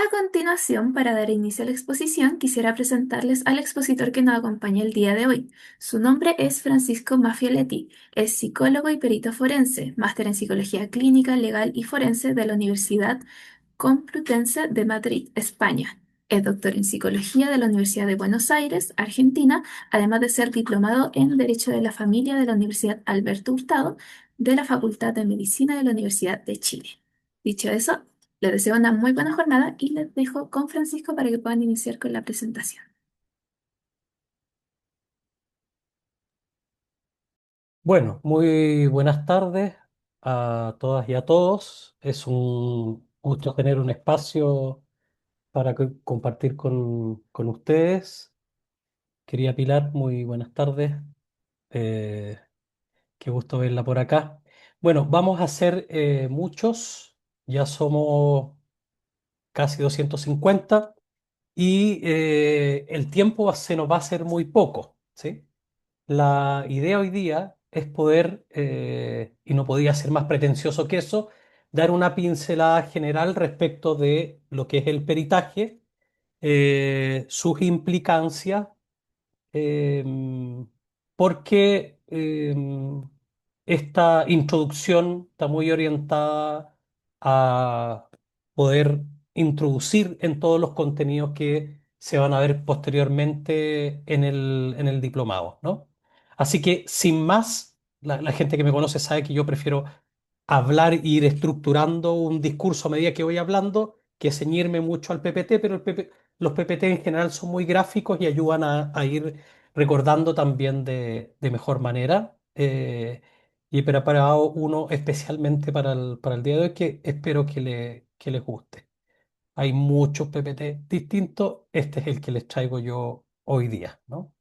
A continuación, para dar inicio a la exposición, quisiera presentarles al expositor que nos acompaña el día de hoy. Su nombre es Francisco Maffioletti. Es psicólogo y perito forense, máster en psicología clínica, legal y forense de la Universidad Complutense de Madrid, España. Es doctor en psicología de la Universidad de Buenos Aires, Argentina, además de ser diplomado en Derecho de la Familia de la Universidad Alberto Hurtado de la Facultad de Medicina de la Universidad de Chile. Dicho eso, les deseo una muy buena jornada y les dejo con Francisco para que puedan iniciar con la presentación. Bueno, muy buenas tardes a todas y a todos. Es un gusto tener un espacio para compartir con ustedes. Quería Pilar, muy buenas tardes. Eh, Qué gusto verla por acá. Bueno, vamos a hacer muchos. Ya somos casi 250 y el tiempo se nos va a hacer muy poco, ¿sí? La idea hoy día es poder, y no podía ser más pretencioso que eso, dar una pincelada general respecto de lo que es el peritaje, sus implicancias, porque esta introducción está muy orientada a poder introducir en todos los contenidos que se van a ver posteriormente en el diplomado, ¿no? Así que, sin más, la gente que me conoce sabe que yo prefiero hablar e ir estructurando un discurso a medida que voy hablando, que ceñirme mucho al PPT, pero los PPT en general son muy gráficos y ayudan a ir recordando también de mejor manera. Y he preparado uno especialmente para el día de hoy que espero que les guste. Hay muchos PPT distintos, este es el que les traigo yo hoy día, ¿no?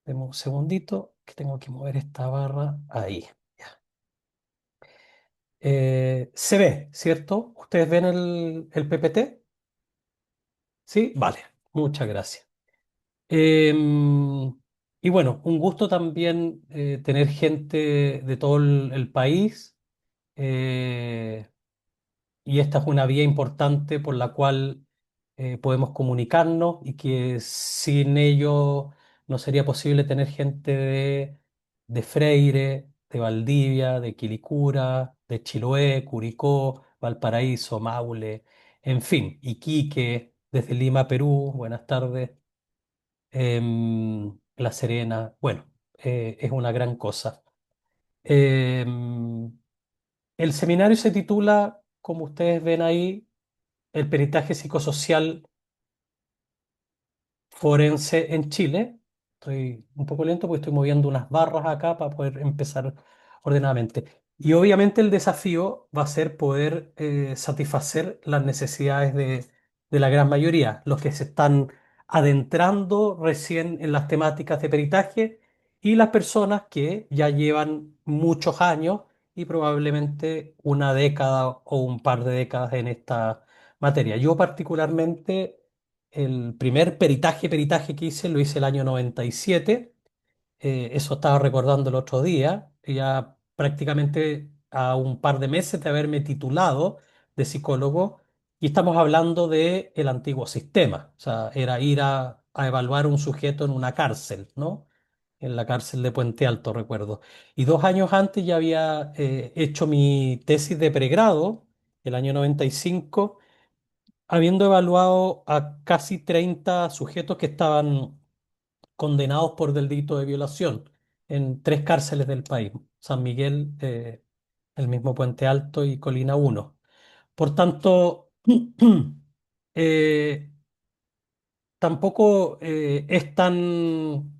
Deme un segundito que tengo que mover esta barra ahí. Ya. Se ve, ¿cierto? ¿Ustedes ven el PPT? Sí, vale, muchas gracias. Y bueno, un gusto también tener gente de todo el país. eh, y esta es una vía importante por la cual podemos comunicarnos y que sin ello no sería posible tener gente de Freire, de Valdivia, de Quilicura, de Chiloé, Curicó, Valparaíso, Maule, en fin, Iquique, desde Lima, Perú, buenas tardes, La Serena, bueno, es una gran cosa. Em, el seminario se titula, como ustedes ven ahí, El peritaje psicosocial forense en Chile. Estoy un poco lento porque estoy moviendo unas barras acá para poder empezar ordenadamente. Y obviamente el desafío va a ser poder satisfacer las necesidades de la gran mayoría, los que se están adentrando recién en las temáticas de peritaje y las personas que ya llevan muchos años y probablemente una década o un par de décadas en esta materia. Yo particularmente el primer peritaje que hice lo hice el año 97. Eso estaba recordando el otro día, ya prácticamente a un par de meses de haberme titulado de psicólogo, y estamos hablando de el antiguo sistema, o sea, era ir a evaluar un sujeto en una cárcel, ¿no? En la cárcel de Puente Alto, recuerdo. Y 2 años antes ya había hecho mi tesis de pregrado, el año 95, habiendo evaluado a casi 30 sujetos que estaban condenados por delito de violación en 3 cárceles del país: San Miguel, el mismo Puente Alto y Colina uno. Por tanto, eh, tampoco es tan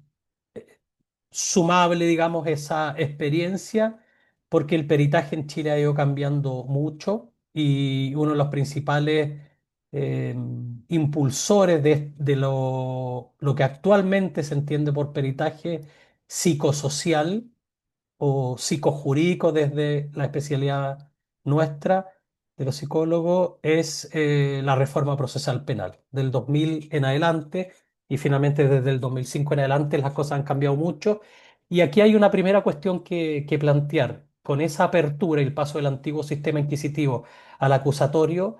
sumable, digamos, esa experiencia, porque el peritaje en Chile ha ido cambiando mucho y uno de los principales eh, impulsores de lo que actualmente se entiende por peritaje psicosocial o psicojurídico desde la especialidad nuestra de los psicólogos es la reforma procesal penal del 2000 en adelante, y finalmente desde el 2005 en adelante las cosas han cambiado mucho. Y aquí hay una primera cuestión que plantear. Con esa apertura y el paso del antiguo sistema inquisitivo al acusatorio,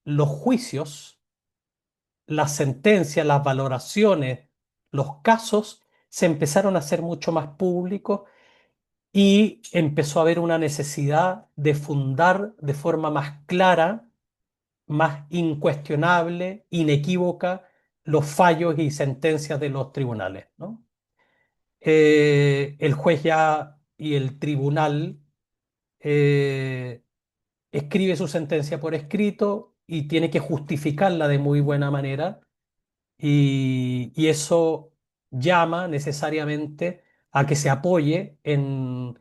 los juicios, las sentencias, las valoraciones, los casos se empezaron a hacer mucho más públicos y empezó a haber una necesidad de fundar de forma más clara, más incuestionable, inequívoca, los fallos y sentencias de los tribunales, ¿no? El juez ya y el tribunal eh, escribe su sentencia por escrito y tiene que justificarla de muy buena manera y eso llama necesariamente a que se apoye en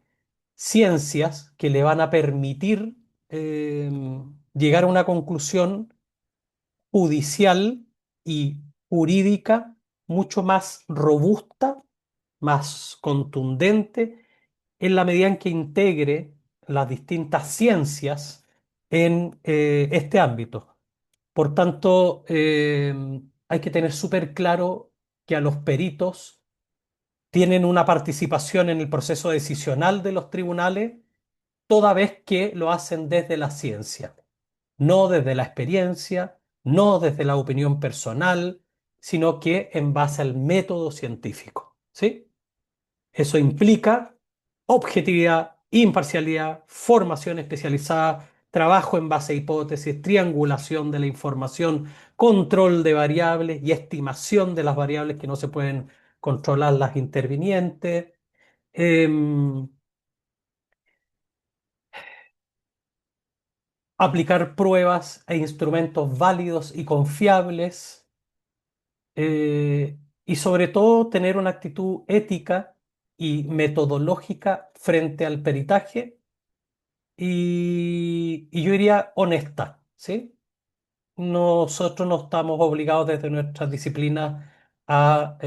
ciencias que le van a permitir eh, llegar a una conclusión judicial y jurídica mucho más robusta, más contundente, en la medida en que integre las distintas ciencias en este ámbito. Por tanto, hay que tener súper claro que a los peritos tienen una participación en el proceso decisional de los tribunales, toda vez que lo hacen desde la ciencia, no desde la experiencia, no desde la opinión personal, sino que en base al método científico. ¿Sí? Eso implica objetividad, imparcialidad, formación especializada, trabajo en base a hipótesis, triangulación de la información, control de variables y estimación de las variables que no se pueden controlar las intervinientes. em, Aplicar pruebas e instrumentos válidos y confiables, y sobre todo tener una actitud ética y metodológica frente al peritaje y yo diría honesta, ¿sí? Nosotros no estamos obligados desde nuestras disciplinas a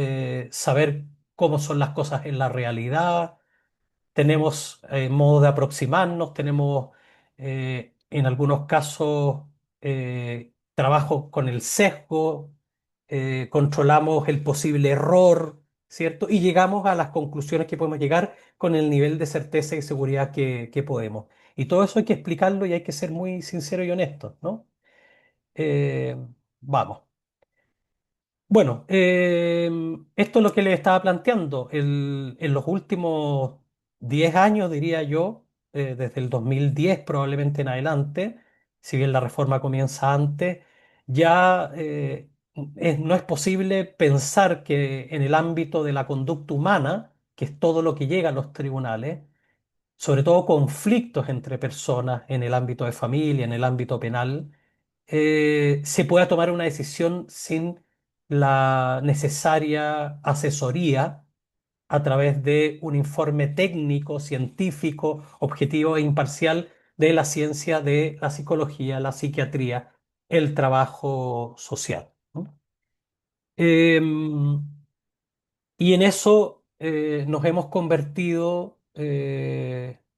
saber cómo son las cosas en la realidad. Tenemos modo de aproximarnos, tenemos en algunos casos trabajo con el sesgo, controlamos el posible error, ¿cierto? Y llegamos a las conclusiones que podemos llegar con el nivel de certeza y seguridad que podemos. Y todo eso hay que explicarlo y hay que ser muy sincero y honesto, ¿no? Eh, Vamos. Bueno, esto es lo que le estaba planteando. En los últimos 10 años, diría yo, desde el 2010 probablemente en adelante, si bien la reforma comienza antes, ya no es posible pensar que en el ámbito de la conducta humana, que es todo lo que llega a los tribunales, sobre todo conflictos entre personas en el ámbito de familia, en el ámbito penal, se pueda tomar una decisión sin la necesaria asesoría a través de un informe técnico, científico, objetivo e imparcial de la ciencia de la psicología, la psiquiatría, el trabajo social, ¿no? Em, y en eso nos hemos convertido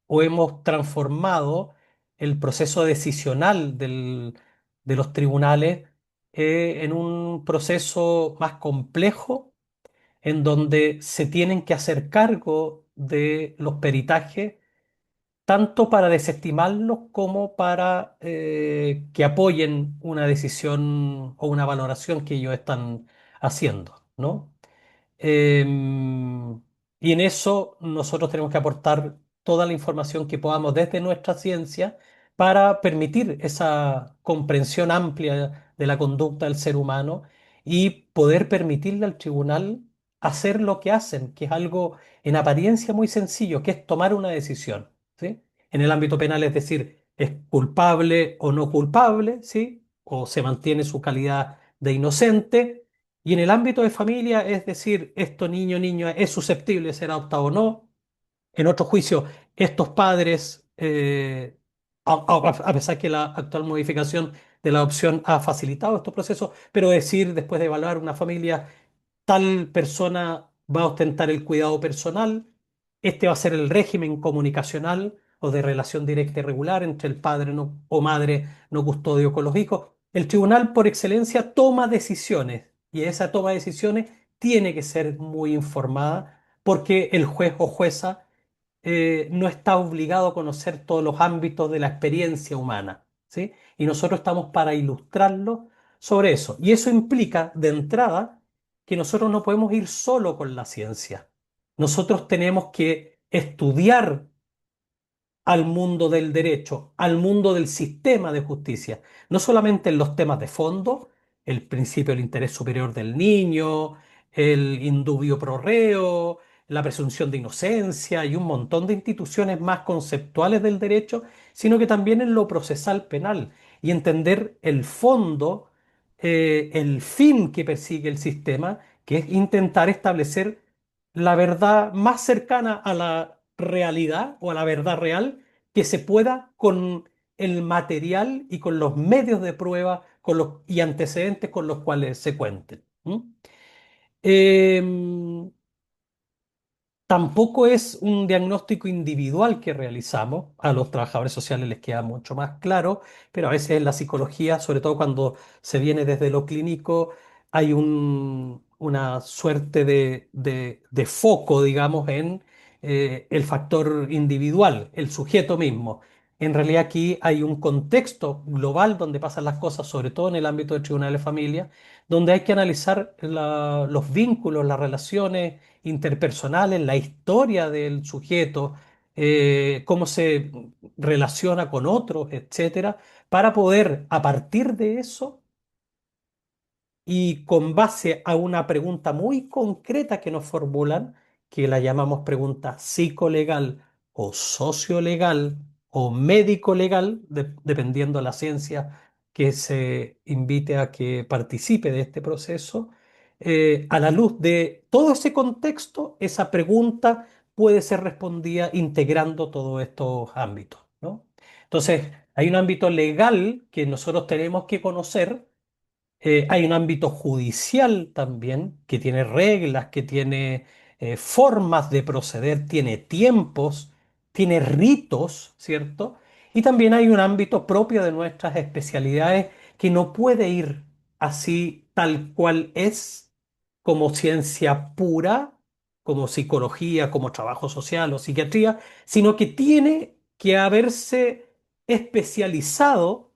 o hemos transformado el proceso decisional de los tribunales en un proceso más complejo, en donde se tienen que hacer cargo de los peritajes, tanto para desestimarlos como para que apoyen una decisión o una valoración que ellos están haciendo, ¿no? Y en eso nosotros tenemos que aportar toda la información que podamos desde nuestra ciencia para permitir esa comprensión amplia de la conducta del ser humano y poder permitirle al tribunal hacer lo que hacen, que es algo en apariencia muy sencillo, que es tomar una decisión, ¿sí? En el ámbito penal, es decir, es culpable o no culpable, ¿sí? O se mantiene su calidad de inocente. Y en el ámbito de familia, es decir, esto niño es susceptible de ser adoptado o no. En otro juicio, estos padres, a pesar que la actual modificación de la adopción ha facilitado estos procesos, pero decir, después de evaluar una familia, tal persona va a ostentar el cuidado personal, este va a ser el régimen comunicacional o de relación directa y regular entre el padre o madre no custodio con los hijos. El tribunal por excelencia toma decisiones y esa toma de decisiones tiene que ser muy informada porque el juez o jueza no está obligado a conocer todos los ámbitos de la experiencia humana, ¿sí? Y nosotros estamos para ilustrarlo sobre eso. Y eso implica, de entrada, que nosotros no podemos ir solo con la ciencia. Nosotros tenemos que estudiar al mundo del derecho, al mundo del sistema de justicia, no solamente en los temas de fondo, el principio del interés superior del niño, el indubio pro reo, la presunción de inocencia y un montón de instituciones más conceptuales del derecho, sino que también en lo procesal penal y entender el fondo, el fin que persigue el sistema, que es intentar establecer la verdad más cercana a la realidad o a la verdad real que se pueda con el material y con los medios de prueba y antecedentes con los cuales se cuenten. ¿M? Em, Tampoco es un diagnóstico individual que realizamos, a los trabajadores sociales les queda mucho más claro, pero a veces en la psicología, sobre todo cuando se viene desde lo clínico, hay una suerte de foco, digamos, en el factor individual, el sujeto mismo. En realidad aquí hay un contexto global donde pasan las cosas, sobre todo en el ámbito de tribunales de familia, donde hay que analizar los vínculos, las relaciones interpersonales, la historia del sujeto, cómo se relaciona con otros, etcétera, para poder, a partir de eso, y con base a una pregunta muy concreta que nos formulan, que la llamamos pregunta psicolegal o sociolegal o médico-legal, dependiendo de la ciencia que se invite a que participe de este proceso, a la luz de todo ese contexto, esa pregunta puede ser respondida integrando todos estos ámbitos, ¿no? Entonces, hay un ámbito legal que nosotros tenemos que conocer, hay un ámbito judicial también que tiene reglas, que tiene formas de proceder, tiene tiempos, tiene ritos, ¿cierto? Y también hay un ámbito propio de nuestras especialidades que no puede ir así tal cual es como ciencia pura, como psicología, como trabajo social o psiquiatría, sino que tiene que haberse especializado,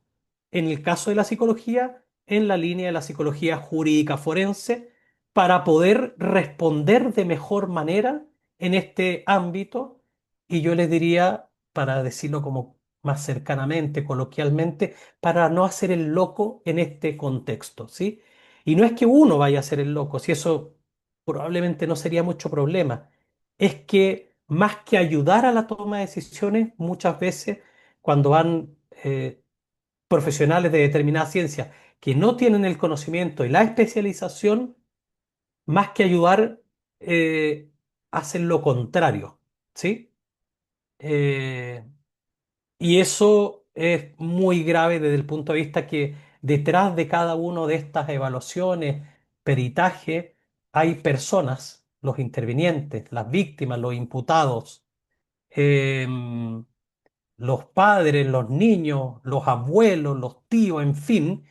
en el caso de la psicología, en la línea de la psicología jurídica forense para poder responder de mejor manera en este ámbito. Y yo les diría, para decirlo como más cercanamente, coloquialmente, para no hacer el loco en este contexto, ¿sí? Y no es que uno vaya a ser el loco, si eso probablemente no sería mucho problema, es que más que ayudar a la toma de decisiones, muchas veces cuando van profesionales de determinada ciencia que no tienen el conocimiento y la especialización, más que ayudar, eh, hacen lo contrario, ¿sí? Eh, y eso es muy grave desde el punto de vista que detrás de cada una de estas evaluaciones, peritaje, hay personas, los intervinientes, las víctimas, los imputados, los padres, los niños, los abuelos, los tíos, en fin,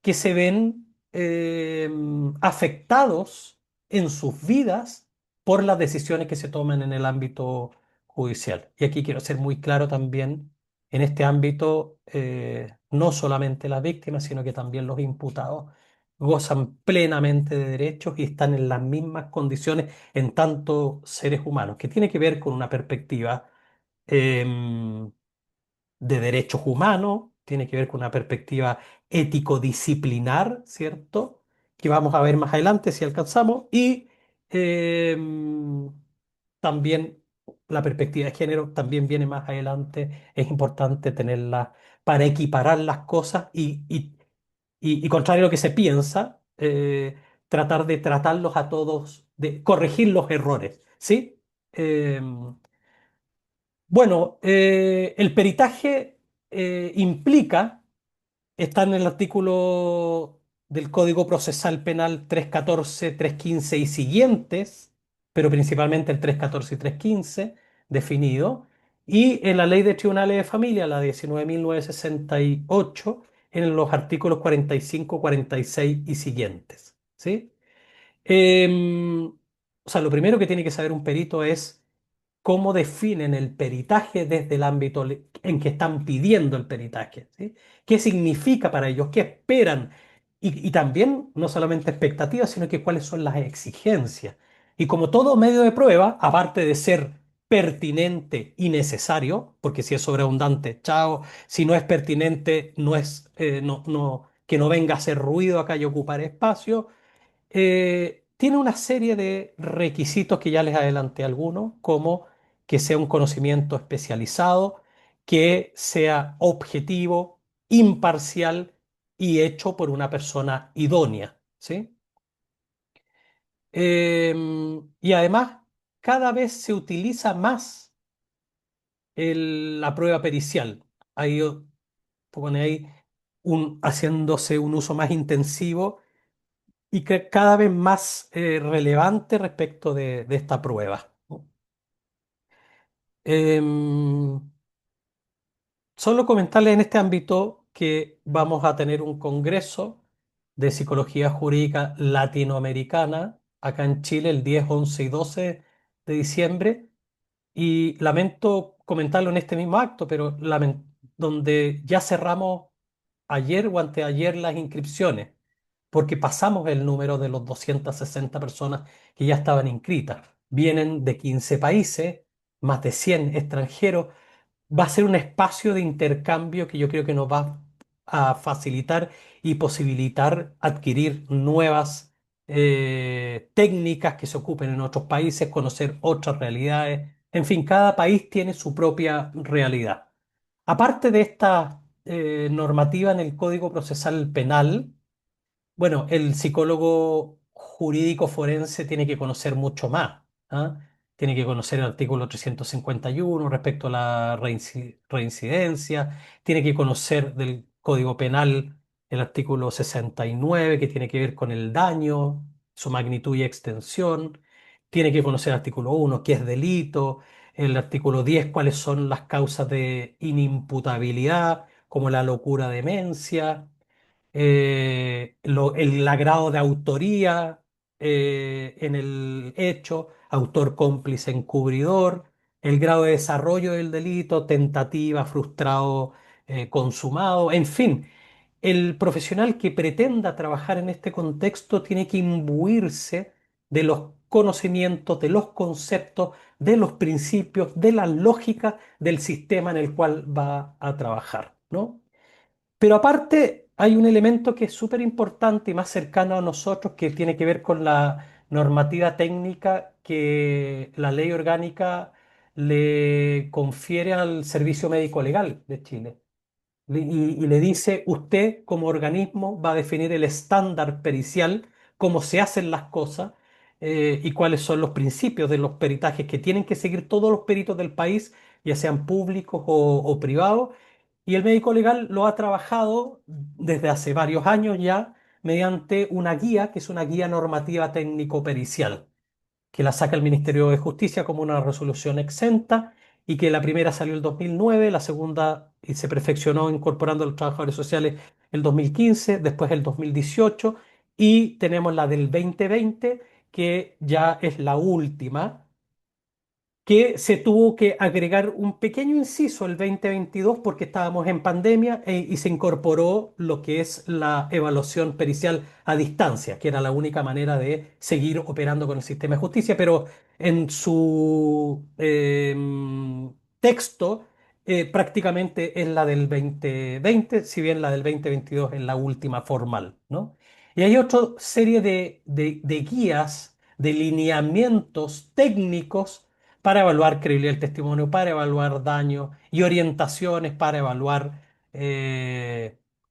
que se ven afectados en sus vidas por las decisiones que se toman en el ámbito judicial. Y aquí quiero ser muy claro también, en este ámbito, no solamente las víctimas, sino que también los imputados gozan plenamente de derechos y están en las mismas condiciones en tanto seres humanos, que tiene que ver con una perspectiva em, de derechos humanos, tiene que ver con una perspectiva ético-disciplinar, ¿cierto? Que vamos a ver más adelante si alcanzamos, y también la perspectiva de género también viene más adelante, es importante tenerla para equiparar las cosas y contrario a lo que se piensa, tratar de tratarlos a todos, de corregir los errores, ¿sí? Bueno, el peritaje implica, está en el artículo del Código Procesal Penal 314, 315 y siguientes, pero principalmente el 314 y 315 definido, y en la Ley de Tribunales de Familia, la 19.968, en los artículos 45, 46 y siguientes, ¿sí? O sea, lo primero que tiene que saber un perito es cómo definen el peritaje desde el ámbito en que están pidiendo el peritaje, ¿sí? ¿Qué significa para ellos? ¿Qué esperan? Y también no solamente expectativas, sino que cuáles son las exigencias. Y como todo medio de prueba, aparte de ser pertinente y necesario, porque si es sobreabundante, chao, si no es pertinente, no es, que no venga a hacer ruido acá y ocupar espacio, tiene una serie de requisitos que ya les adelanté algunos, como que sea un conocimiento especializado, que sea objetivo, imparcial y hecho por una persona idónea, ¿sí? Y además, cada vez se utiliza más la prueba pericial. Ahí pone ahí haciéndose un uso más intensivo y que cada vez más relevante respecto de esta prueba, ¿no? Em, Solo comentarles en este ámbito que vamos a tener un congreso de psicología jurídica latinoamericana acá en Chile el 10, 11 y 12 de diciembre. Y lamento comentarlo en este mismo acto, pero donde ya cerramos ayer o anteayer las inscripciones, porque pasamos el número de los 260 personas que ya estaban inscritas. Vienen de 15 países, más de 100 extranjeros. Va a ser un espacio de intercambio que yo creo que nos va a facilitar y posibilitar adquirir nuevas técnicas que se ocupen en otros países, conocer otras realidades. En fin, cada país tiene su propia realidad. Aparte de esta normativa en el Código Procesal Penal, bueno, el psicólogo jurídico forense tiene que conocer mucho más, ¿ah? Tiene que conocer el artículo 351 respecto a la reincidencia, tiene que conocer del Código Penal el artículo 69 que tiene que ver con el daño, su magnitud y extensión, tiene que conocer el artículo 1 qué es delito, el artículo 10 cuáles son las causas de inimputabilidad, como la locura, demencia, el agrado de autoría en el hecho, autor cómplice encubridor, el grado de desarrollo del delito, tentativa, frustrado, consumado, en fin. El profesional que pretenda trabajar en este contexto tiene que imbuirse de los conocimientos, de los conceptos, de los principios, de la lógica del sistema en el cual va a trabajar, ¿no? Pero aparte, hay un elemento que es súper importante y más cercano a nosotros que tiene que ver con la normativa técnica que la ley orgánica le confiere al Servicio Médico Legal de Chile. Y le dice, usted como organismo va a definir el estándar pericial, cómo se hacen las cosas y cuáles son los principios de los peritajes que tienen que seguir todos los peritos del país, ya sean públicos o privados. Y el médico legal lo ha trabajado desde hace varios años ya mediante una guía, que es una guía normativa técnico-pericial que la saca el Ministerio de Justicia como una resolución exenta y que la primera salió el 2009, la segunda y se perfeccionó incorporando a los trabajadores sociales el 2015, después el 2018 y tenemos la del 2020 que ya es la última que se tuvo que agregar un pequeño inciso el 2022 porque estábamos en pandemia y se incorporó lo que es la evaluación pericial a distancia, que era la única manera de seguir operando con el sistema de justicia, pero en su texto prácticamente es la del 2020, si bien la del 2022 es la última formal, ¿no? Y hay otra serie de guías, de lineamientos técnicos para evaluar credibilidad del testimonio, para evaluar daño y orientaciones para evaluar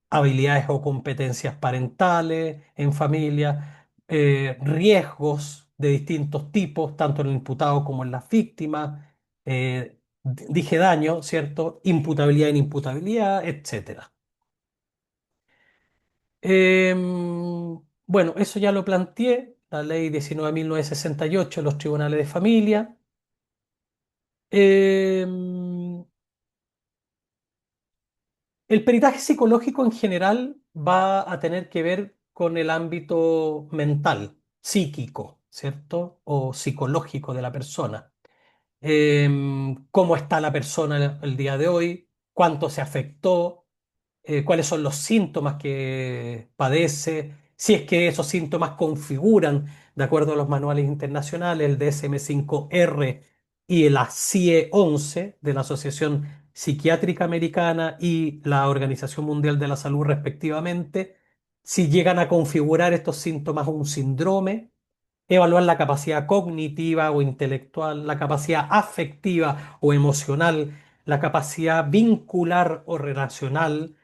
habilidades o competencias parentales en familia, riesgos de distintos tipos, tanto en el imputado como en las víctimas, dije daño, ¿cierto? Imputabilidad, inimputabilidad, etcétera. Bueno, eso ya lo planteé, la ley 19.968, los tribunales de familia. Em, el peritaje psicológico en general va a tener que ver con el ámbito mental, psíquico, ¿cierto? O psicológico de la persona. cómo está la persona el día de hoy, cuánto se afectó, cuáles son los síntomas que padece, si es que esos síntomas configuran, de acuerdo a los manuales internacionales, el DSM-5R y el CIE-11 de la Asociación Psiquiátrica Americana y la Organización Mundial de la Salud respectivamente, si llegan a configurar estos síntomas un síndrome, evaluar la capacidad cognitiva o intelectual, la capacidad afectiva o emocional, la capacidad vincular o relacional,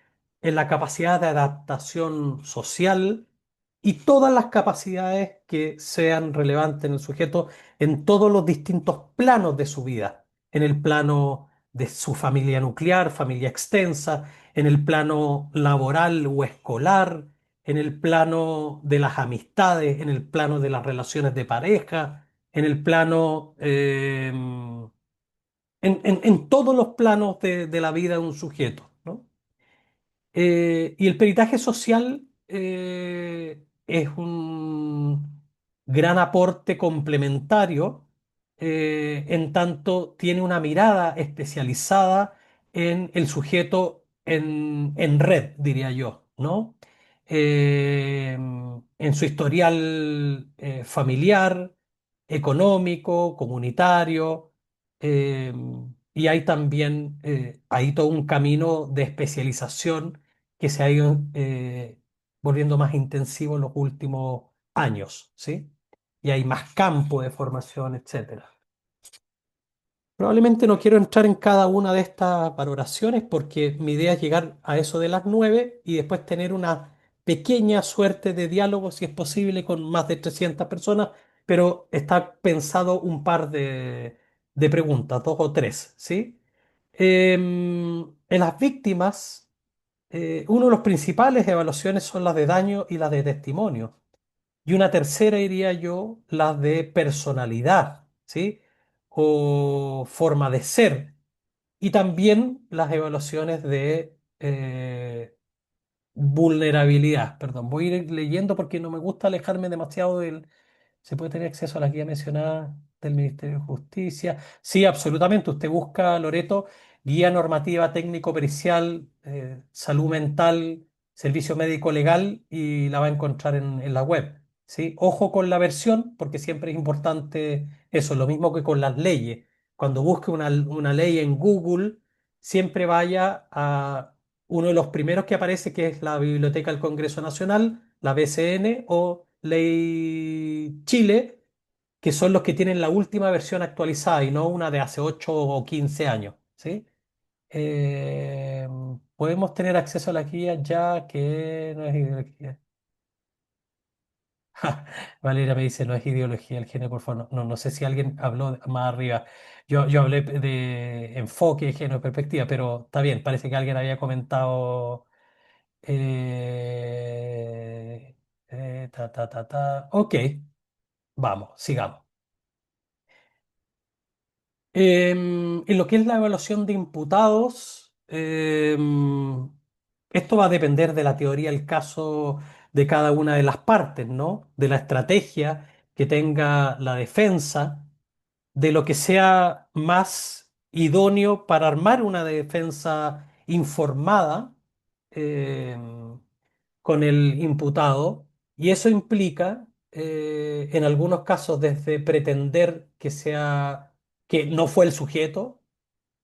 en la capacidad de adaptación social y todas las capacidades que sean relevantes en el sujeto en todos los distintos planos de su vida, en el plano de su familia nuclear, familia extensa, en el plano laboral o escolar, en el plano de las amistades, en el plano de las relaciones de pareja, en el plano, en todos los planos de la vida de un sujeto, ¿no? Y el peritaje social es un gran aporte complementario, en tanto tiene una mirada especializada en el sujeto en red, diría yo, ¿no? En su historial familiar, económico, comunitario. eh, y hay también hay todo un camino de especialización que se ha ido volviendo más intensivo en los últimos años, ¿sí? Y hay más campo de formación, etcétera. Probablemente no quiero entrar en cada una de estas valoraciones porque mi idea es llegar a eso de las 9 y después tener una pequeña suerte de diálogo, si es posible, con más de 300 personas, pero está pensado un par de preguntas, dos o tres, ¿sí? En las víctimas, uno de los principales evaluaciones son las de daño y las de testimonio. Y una tercera, diría yo, las de personalidad, ¿sí? O forma de ser. Y también las evaluaciones de vulnerabilidad. Perdón, voy a ir leyendo porque no me gusta alejarme demasiado del... ¿Se puede tener acceso a la guía mencionada del Ministerio de Justicia? Sí, absolutamente. Usted busca, Loreto, guía normativa técnico-pericial, salud mental, servicio médico legal y la va a encontrar en la web. ¿Sí? Ojo con la versión, porque siempre es importante eso, lo mismo que con las leyes. Cuando busque una ley en Google, siempre vaya a uno de los primeros que aparece, que es la Biblioteca del Congreso Nacional, la BCN o Ley Chile, que son los que tienen la última versión actualizada y no una de hace 8 o 15 años, ¿sí? Eh, Podemos tener acceso a la guía ya que no es ideología. Valeria me dice, no es ideología el género, por favor. No, no sé si alguien habló más arriba. Yo hablé de enfoque, género, perspectiva, pero está bien, parece que alguien había comentado. Eh, Ok, vamos, sigamos. En lo que es la evaluación de imputados, esto va a depender de la teoría del caso de cada una de las partes, ¿no? De la estrategia que tenga la defensa, de lo que sea más idóneo para armar una defensa informada. em, con el imputado y eso implica, en algunos casos, desde pretender que sea, que no fue el sujeto,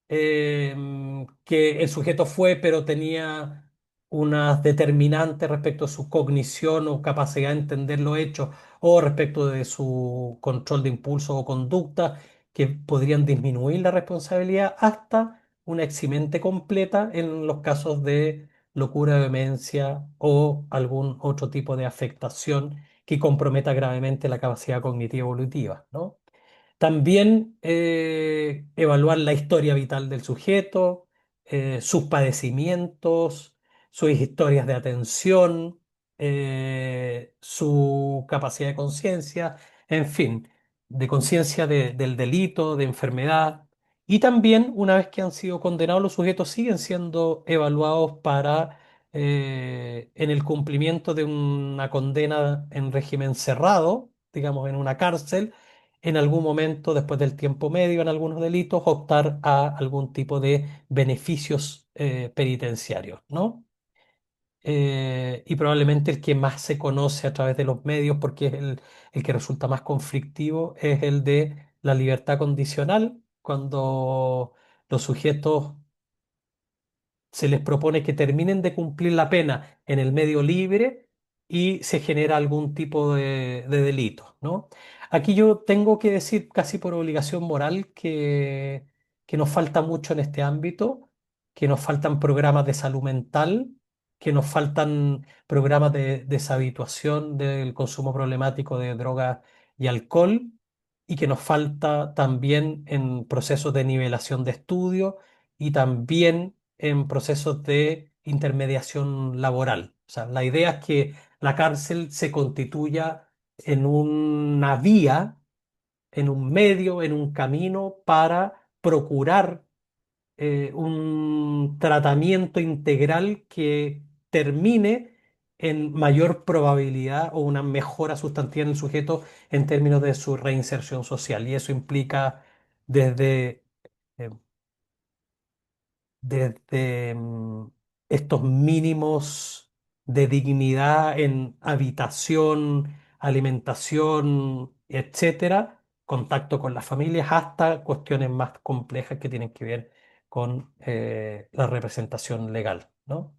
que el sujeto fue, pero tenía unas determinantes respecto a su cognición o capacidad de entender lo hecho, o respecto de su control de impulso o conducta, que podrían disminuir la responsabilidad hasta una eximente completa en los casos de locura, demencia o algún otro tipo de afectación que comprometa gravemente la capacidad cognitiva evolutiva, ¿no? También evaluar la historia vital del sujeto, sus padecimientos, sus historias de atención, su capacidad de conciencia, en fin, de conciencia del delito, de enfermedad. Y también, una vez que han sido condenados, los sujetos siguen siendo evaluados para, en el cumplimiento de una condena en régimen cerrado, digamos, en una cárcel en algún momento, después del tiempo medio, en algunos delitos, optar a algún tipo de beneficios penitenciarios, ¿no? Y probablemente el que más se conoce a través de los medios, porque es el que resulta más conflictivo, es el de la libertad condicional, cuando los sujetos se les propone que terminen de cumplir la pena en el medio libre y se genera algún tipo de delito, ¿no? Aquí yo tengo que decir casi por obligación moral que nos falta mucho en este ámbito, que nos faltan programas de salud mental, que nos faltan programas de deshabituación del consumo problemático de drogas y alcohol, y que nos falta también en procesos de nivelación de estudio y también en procesos de intermediación laboral. O sea, la idea es que la cárcel se constituya en una vía, en un medio, en un camino para procurar un tratamiento integral que termine en mayor probabilidad o una mejora sustantiva en el sujeto en términos de su reinserción social. Y eso implica desde eh, desde estos mínimos de dignidad en habitación, alimentación, etcétera, contacto con las familias, hasta cuestiones más complejas que tienen que ver con la representación legal, ¿no?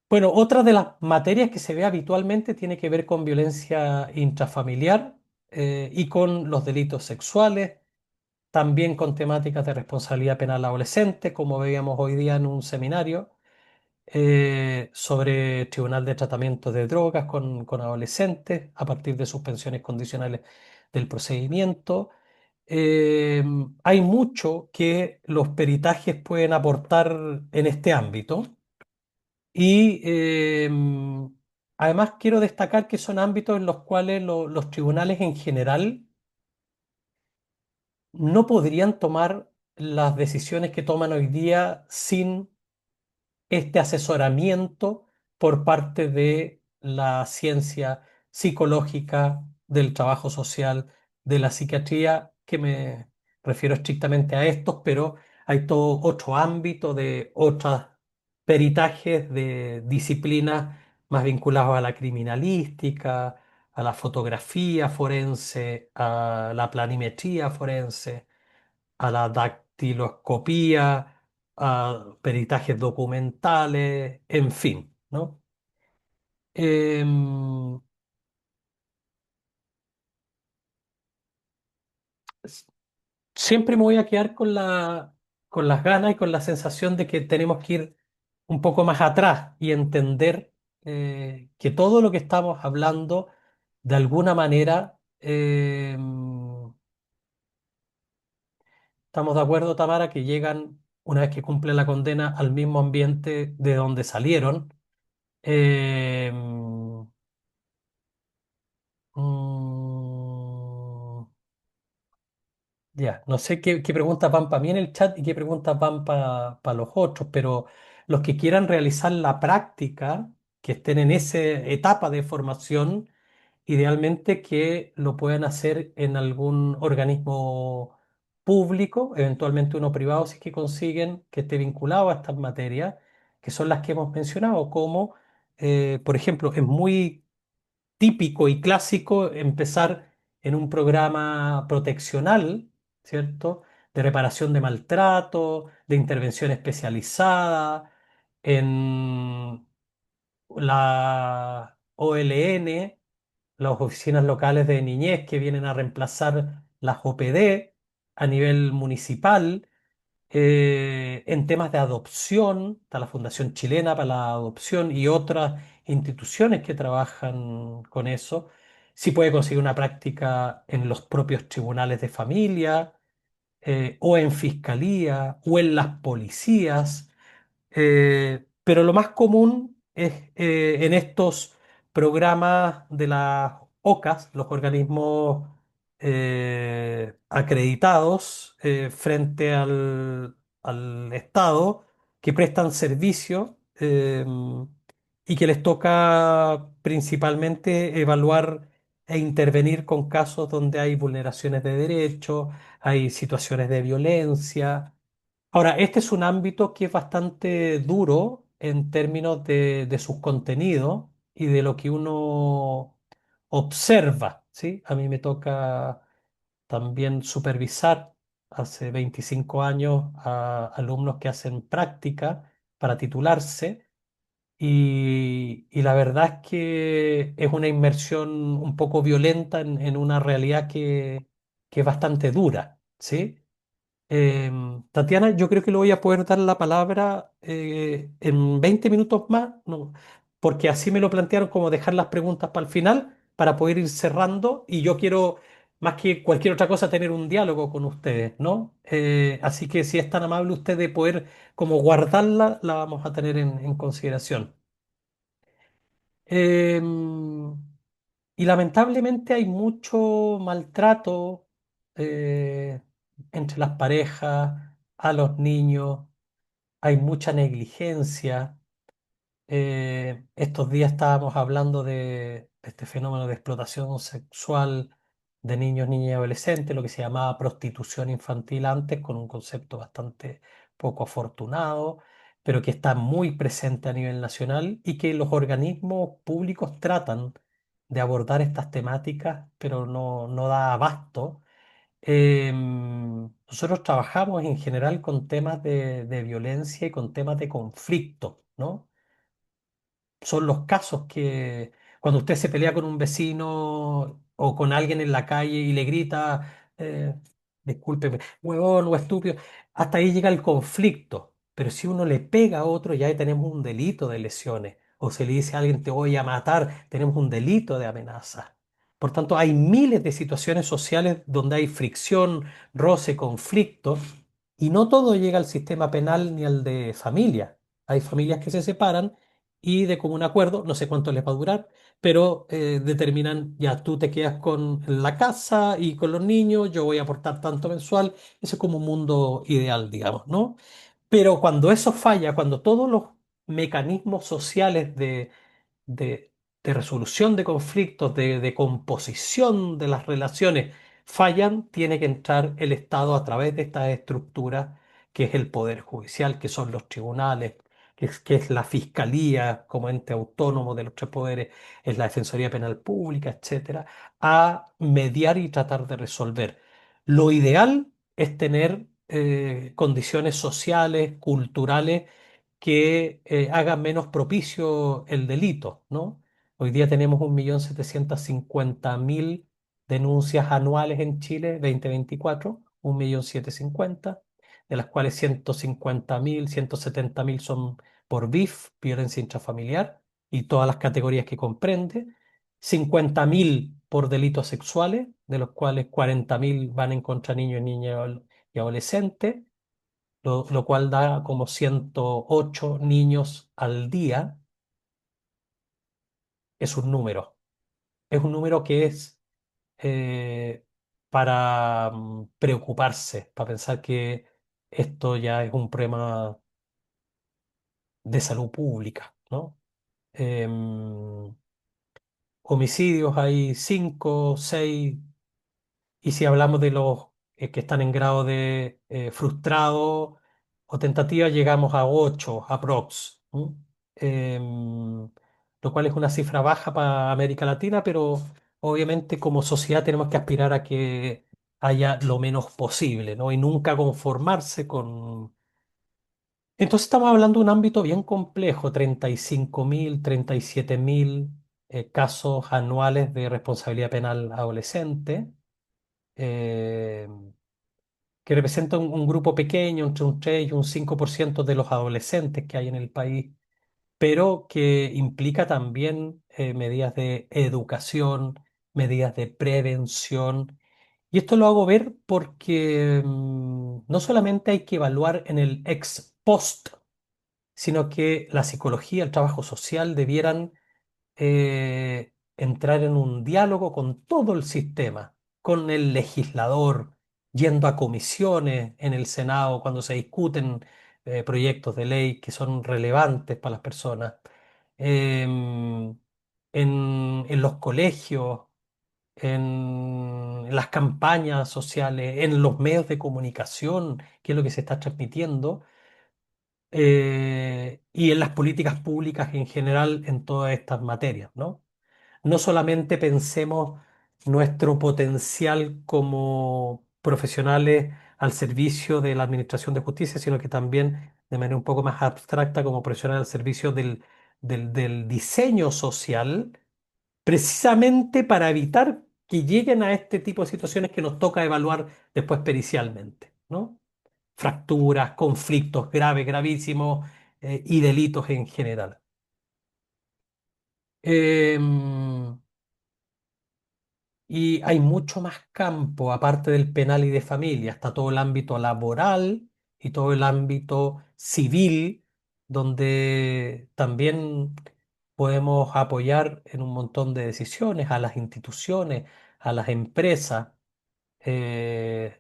Bueno, otra de las materias que se ve habitualmente tiene que ver con violencia intrafamiliar y con los delitos sexuales, también con temáticas de responsabilidad penal adolescente, como veíamos hoy día en un seminario sobre Tribunal de Tratamiento de Drogas con adolescentes a partir de suspensiones condicionales del procedimiento. Eh, Hay mucho que los peritajes pueden aportar en este ámbito y además quiero destacar que son ámbitos en los cuales los tribunales en general no podrían tomar las decisiones que toman hoy día sin este asesoramiento por parte de la ciencia psicológica, del trabajo social, de la psiquiatría, que me refiero estrictamente a estos, pero hay todo otro ámbito de otros peritajes de disciplinas más vinculados a la criminalística, a la fotografía forense, a la planimetría forense, a la dactiloscopía, a peritajes documentales, en fin, ¿no? Em, s- Siempre me voy a quedar con las ganas y con la sensación de que tenemos que ir un poco más atrás y entender que todo lo que estamos hablando, de alguna manera, estamos de acuerdo, Tamara, que llegan, una vez que cumplen la condena, al mismo ambiente de donde salieron. Eh, mm, ya, no sé qué preguntas van para mí en el chat y qué preguntas van para los otros, pero los que quieran realizar la práctica, que estén en esa etapa de formación, idealmente que lo puedan hacer en algún organismo público, eventualmente uno privado, si es que consiguen que esté vinculado a estas materias, que son las que hemos mencionado, como, por ejemplo, es muy típico y clásico empezar en un programa proteccional, ¿cierto? De reparación de maltrato, de intervención especializada, en la OLN, las oficinas locales de niñez que vienen a reemplazar las OPD a nivel municipal, en temas de adopción, está la Fundación Chilena para la Adopción y otras instituciones que trabajan con eso. Si puede conseguir una práctica en los propios tribunales de familia, o en fiscalía, o en las policías. Pero lo más común es en estos programas de las OCAS, los organismos acreditados frente al Estado, que prestan servicio y que les toca principalmente evaluar e intervenir con casos donde hay vulneraciones de derechos, hay situaciones de violencia. Ahora, este es un ámbito que es bastante duro en términos de sus contenidos y de lo que uno observa, ¿sí? A mí me toca también supervisar hace 25 años a alumnos que hacen práctica para titularse y la verdad es que es una inmersión un poco violenta en una realidad que es bastante dura, ¿sí? Tatiana, yo creo que le voy a poder dar la palabra en 20 minutos más, no, porque así me lo plantearon como dejar las preguntas para el final para poder ir cerrando y yo quiero, más que cualquier otra cosa, tener un diálogo con ustedes, ¿no? Así que si es tan amable usted de poder como guardarla, la vamos a tener en consideración. Em, y lamentablemente hay mucho maltrato eh, entre las parejas, a los niños, hay mucha negligencia. Estos días estábamos hablando de este fenómeno de explotación sexual de niños, niñas y adolescentes, lo que se llamaba prostitución infantil antes, con un concepto bastante poco afortunado, pero que está muy presente a nivel nacional y que los organismos públicos tratan de abordar estas temáticas, pero no da abasto. Nosotros trabajamos en general con temas de violencia y con temas de conflicto, ¿no? Son los casos que cuando usted se pelea con un vecino o con alguien en la calle y le grita, discúlpeme, huevón o estúpido, hasta ahí llega el conflicto. Pero si uno le pega a otro, ya ahí tenemos un delito de lesiones. O se le dice a alguien te voy a matar, tenemos un delito de amenaza. Por tanto, hay miles de situaciones sociales donde hay fricción, roce, conflicto, y no todo llega al sistema penal ni al de familia. Hay familias que se separan y de común acuerdo, no sé cuánto les va a durar, pero determinan, ya tú te quedas con la casa y con los niños, yo voy a aportar tanto mensual, eso es como un mundo ideal, digamos, ¿no? Pero cuando eso falla, cuando todos los mecanismos sociales de, de resolución de conflictos, de composición de las relaciones fallan, tiene que entrar el Estado a través de estas estructuras, que es el Poder Judicial, que son los tribunales, que es la Fiscalía como ente autónomo de los tres poderes, es la Defensoría Penal Pública, etcétera, a mediar y tratar de resolver. Lo ideal es tener condiciones sociales, culturales, que hagan menos propicio el delito, ¿no? Hoy día tenemos 1.750.000 denuncias anuales en Chile, 2024, 1.750.000, de las cuales 150.000, 170.000 son por BIF, violencia intrafamiliar, y todas las categorías que comprende, 50.000 por delitos sexuales, de los cuales 40.000 van en contra niños, niñas y adolescentes, lo cual da como 108 niños al día. Es un número. Es un número que es eh, para preocuparse, para pensar que esto ya es un problema de salud pública, ¿no? Em, Homicidios hay 5, 6. Y si hablamos de los que están en grado de frustrado o tentativa, llegamos a 8 aprox. ¿M? Lo cual es una cifra baja para América Latina, pero obviamente como sociedad tenemos que aspirar a que haya lo menos posible, ¿no? Y nunca conformarse con... Entonces estamos hablando de un ámbito bien complejo, 35.000, 37.000 casos anuales de responsabilidad penal adolescente, eh, que representa un grupo pequeño, entre un 3 y un 5% de los adolescentes que hay en el país, pero que implica también medidas de educación, medidas de prevención. Y esto lo hago ver porque no solamente hay que evaluar en el ex post, sino que la psicología, el trabajo social debieran entrar en un diálogo con todo el sistema, con el legislador, yendo a comisiones en el Senado cuando se discuten proyectos de ley que son relevantes para las personas, em, en los colegios. en las campañas sociales, en los medios de comunicación, qué es lo que se está transmitiendo, y en las políticas públicas en general en todas estas materias, ¿no? No solamente pensemos nuestro potencial como profesionales al servicio de la administración de justicia, sino que también de manera un poco más abstracta como profesionales al servicio del diseño social, precisamente para evitar que lleguen a este tipo de situaciones que nos toca evaluar después pericialmente, ¿no? Fracturas, conflictos graves, gravísimos, y delitos en general. Em, Y hay mucho más campo, aparte del penal y de familia, está todo el ámbito laboral y todo el ámbito civil, donde también podemos apoyar en un montón de decisiones a las instituciones, a las empresas,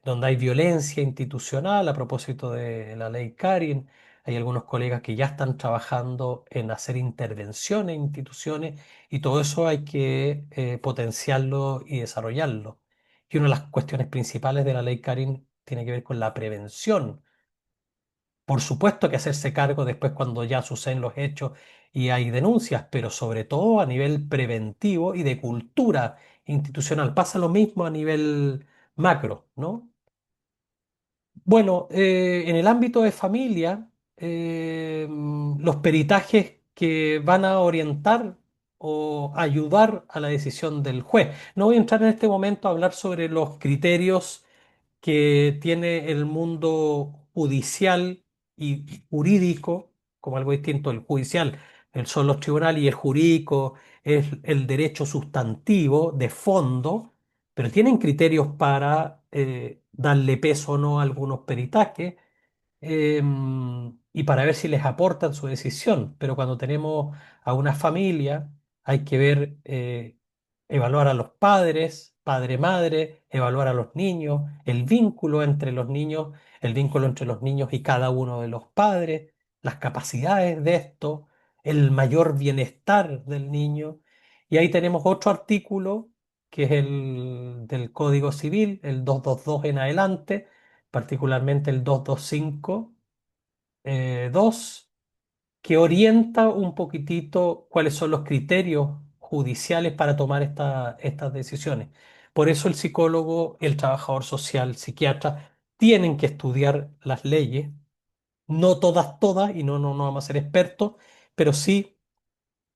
donde hay violencia institucional a propósito de la ley Karin. Hay algunos colegas que ya están trabajando en hacer intervenciones en instituciones y todo eso hay que potenciarlo y desarrollarlo. Y una de las cuestiones principales de la ley Karin tiene que ver con la prevención. Por supuesto que hacerse cargo después cuando ya suceden los hechos y hay denuncias, pero sobre todo a nivel preventivo y de cultura institucional. Pasa lo mismo a nivel macro, ¿no? Bueno, en el ámbito de familia, los peritajes que van a orientar o ayudar a la decisión del juez. No voy a entrar en este momento a hablar sobre los criterios que tiene el mundo judicial y jurídico, como algo distinto, el judicial son los tribunales y el jurídico es el derecho sustantivo de fondo, pero tienen criterios para darle peso o no a algunos peritajes, y para ver si les aportan su decisión. Pero cuando tenemos a una familia, hay que ver, evaluar a los padres, padre-madre, evaluar a los niños, el vínculo entre los niños, el vínculo entre los niños y cada uno de los padres, las capacidades de esto, el mayor bienestar del niño. Y ahí tenemos otro artículo que es el del Código Civil, el 222 en adelante, particularmente el 225, 2, que orienta un poquitito cuáles son los criterios judiciales para tomar estas decisiones. Por eso el psicólogo, el trabajador social, el psiquiatra, tienen que estudiar las leyes, no todas, todas, y no vamos a ser expertos, pero sí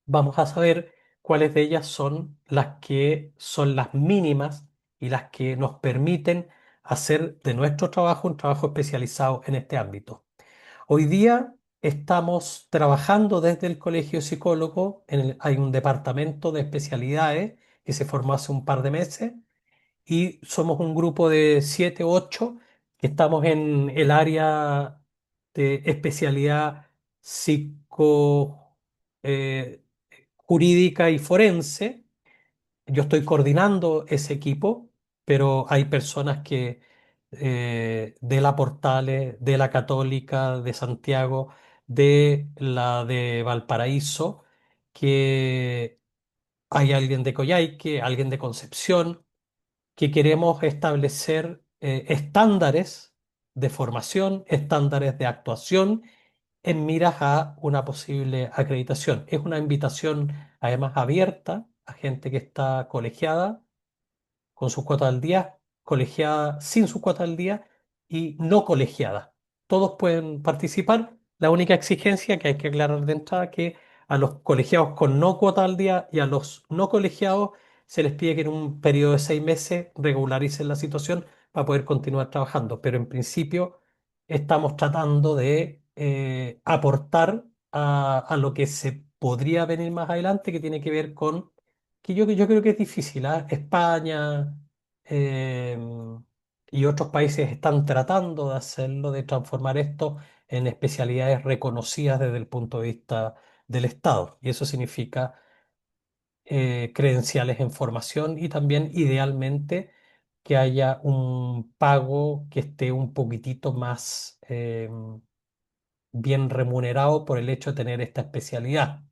vamos a saber cuáles de ellas son las que son las mínimas y las que nos permiten hacer de nuestro trabajo un trabajo especializado en este ámbito. Hoy día estamos trabajando desde el Colegio de Psicólogos, hay un departamento de especialidades que se formó hace un par de meses y somos un grupo de 7 u 8 que estamos en el área de especialidad psico, eh, jurídica y forense. Yo estoy coordinando ese equipo, pero hay personas que de la Portales, de la Católica, de Santiago, de la de Valparaíso, que hay alguien de Coyhaique, alguien de Concepción, que queremos establecer estándares de formación, estándares de actuación en miras a una posible acreditación. Es una invitación además abierta a gente que está colegiada con sus cuotas al día, colegiada sin sus cuotas al día y no colegiada. Todos pueden participar. La única exigencia que hay que aclarar de entrada es que a los colegiados con no cuota al día y a los no colegiados se les pide que en un periodo de 6 meses regularicen la situación para poder continuar trabajando. Pero en principio estamos tratando de aportar a lo que se podría venir más adelante, que tiene que ver con que yo creo que es difícil, ¿ah? España, eh, y otros países están tratando de hacerlo, de transformar esto en especialidades reconocidas desde el punto de vista del Estado. Y eso significa credenciales en formación y también idealmente que haya un pago que esté un poquitito más bien remunerado por el hecho de tener esta especialidad.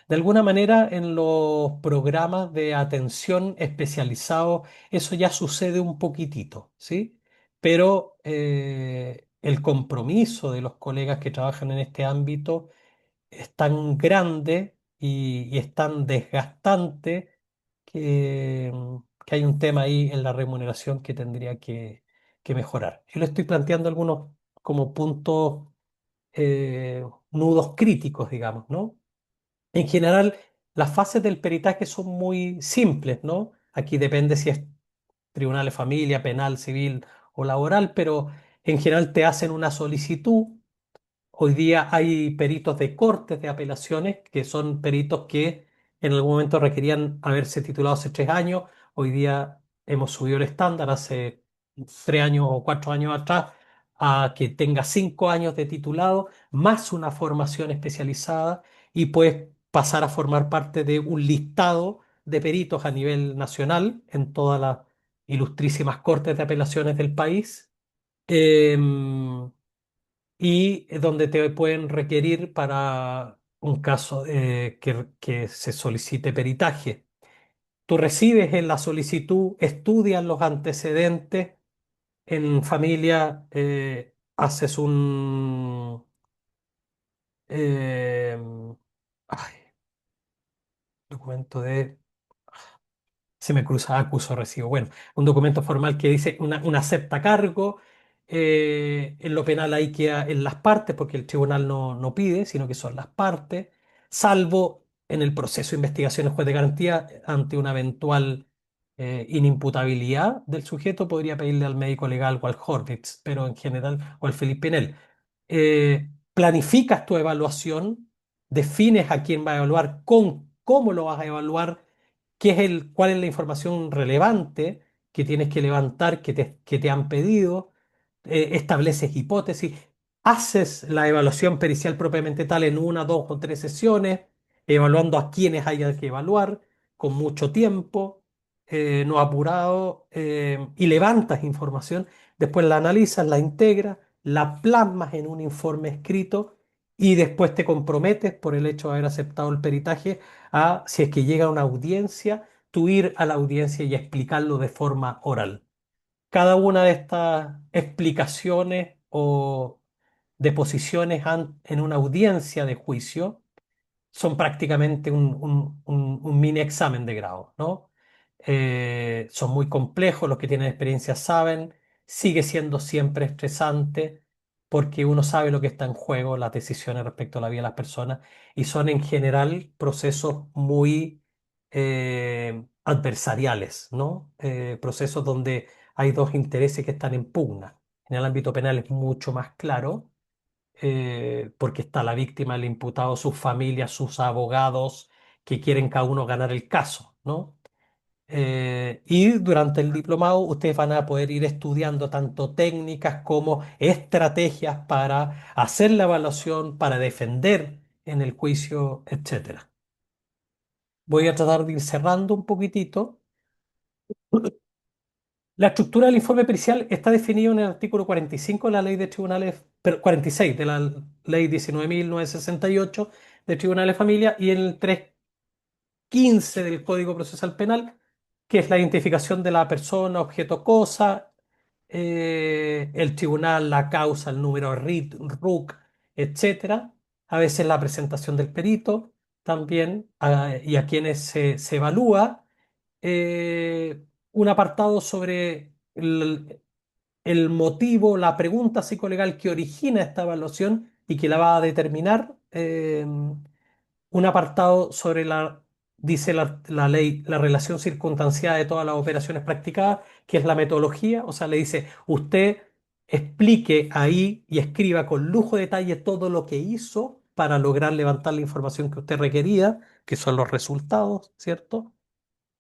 De alguna manera, en los programas de atención especializados, eso ya sucede un poquitito, ¿sí? Pero el compromiso de los colegas que trabajan en este ámbito es tan grande y es tan desgastante que hay un tema ahí en la remuneración que tendría que mejorar. Yo le estoy planteando algunos como puntos, nudos críticos, digamos, ¿no? En general, las fases del peritaje son muy simples, ¿no? Aquí depende si es tribunal de familia, penal, civil o laboral, pero en general te hacen una solicitud. Hoy día hay peritos de cortes de apelaciones, que son peritos que en algún momento requerían haberse titulado hace 3 años. Hoy día hemos subido el estándar hace 3 años o 4 años atrás a que tenga 5 años de titulado, más una formación especializada y puedes pasar a formar parte de un listado de peritos a nivel nacional en todas las ilustrísimas cortes de apelaciones del país. Em, y donde te pueden requerir para un caso que se solicite peritaje. Tú recibes en la solicitud, estudias los antecedentes, en familia haces un... eh, ay, documento de... Se me cruza acuso recibo. Bueno, un documento formal que dice una acepta cargo. En lo penal hay que en las partes, porque el tribunal no pide, sino que son las partes, salvo en el proceso de investigación el juez de garantía ante una eventual inimputabilidad del sujeto, podría pedirle al médico legal o al Horvitz, pero en general, o al Felipe Pinel. Planificas tu evaluación, defines a quién va a evaluar, con cómo lo vas a evaluar, cuál es la información relevante que tienes que levantar, que te han pedido, estableces hipótesis, haces la evaluación pericial propiamente tal en una, dos o tres sesiones, evaluando a quienes haya que evaluar con mucho tiempo, no apurado, y levantas información, después la analizas, la integras, la plasmas en un informe escrito y después te comprometes por el hecho de haber aceptado el peritaje a, si es que llega una audiencia, tú ir a la audiencia y explicarlo de forma oral. Cada una de estas explicaciones o deposiciones en una audiencia de juicio son prácticamente un mini examen de grado, ¿no? Son muy complejos, los que tienen experiencia saben, sigue siendo siempre estresante porque uno sabe lo que está en juego, las decisiones respecto a la vida de las personas, y son en general procesos muy adversariales, ¿no? Procesos donde hay dos intereses que están en pugna. En el ámbito penal es mucho más claro, porque está la víctima, el imputado, sus familias, sus abogados, que quieren cada uno ganar el caso, ¿no? Y durante el diplomado ustedes van a poder ir estudiando tanto técnicas como estrategias para hacer la evaluación, para defender en el juicio, etcétera. Voy a tratar de ir cerrando un poquitito. La estructura del informe pericial está definida en el artículo 45 de la Ley de Tribunales, 46 de la Ley 19.968 de Tribunales de Familia y en el 315 del Código Procesal Penal, que es la identificación de la persona, objeto, cosa, el tribunal, la causa, el número RIT, RUC, etcétera. A veces la presentación del perito también, y a quienes se evalúa, un apartado sobre el motivo, la pregunta psicolegal que origina esta evaluación y que la va a determinar. Un apartado sobre dice la ley, la relación circunstanciada de todas las operaciones practicadas, que es la metodología. O sea, le dice, usted explique ahí y escriba con lujo de detalle todo lo que hizo para lograr levantar la información que usted requería, que son los resultados, ¿cierto?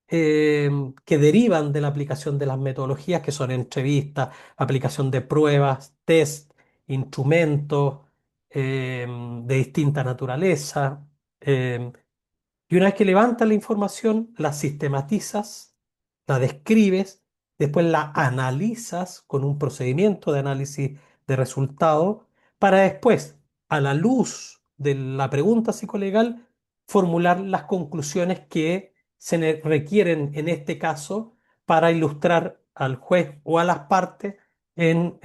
Que derivan de la aplicación de las metodologías, que son entrevistas, aplicación de pruebas, test, instrumentos de distinta naturaleza. em, y una vez que levantas la información, la sistematizas, la describes, después la analizas con un procedimiento de análisis de resultados, para después, a la luz de la pregunta psicolegal, formular las conclusiones que requieren en este caso para ilustrar al juez o a las partes en,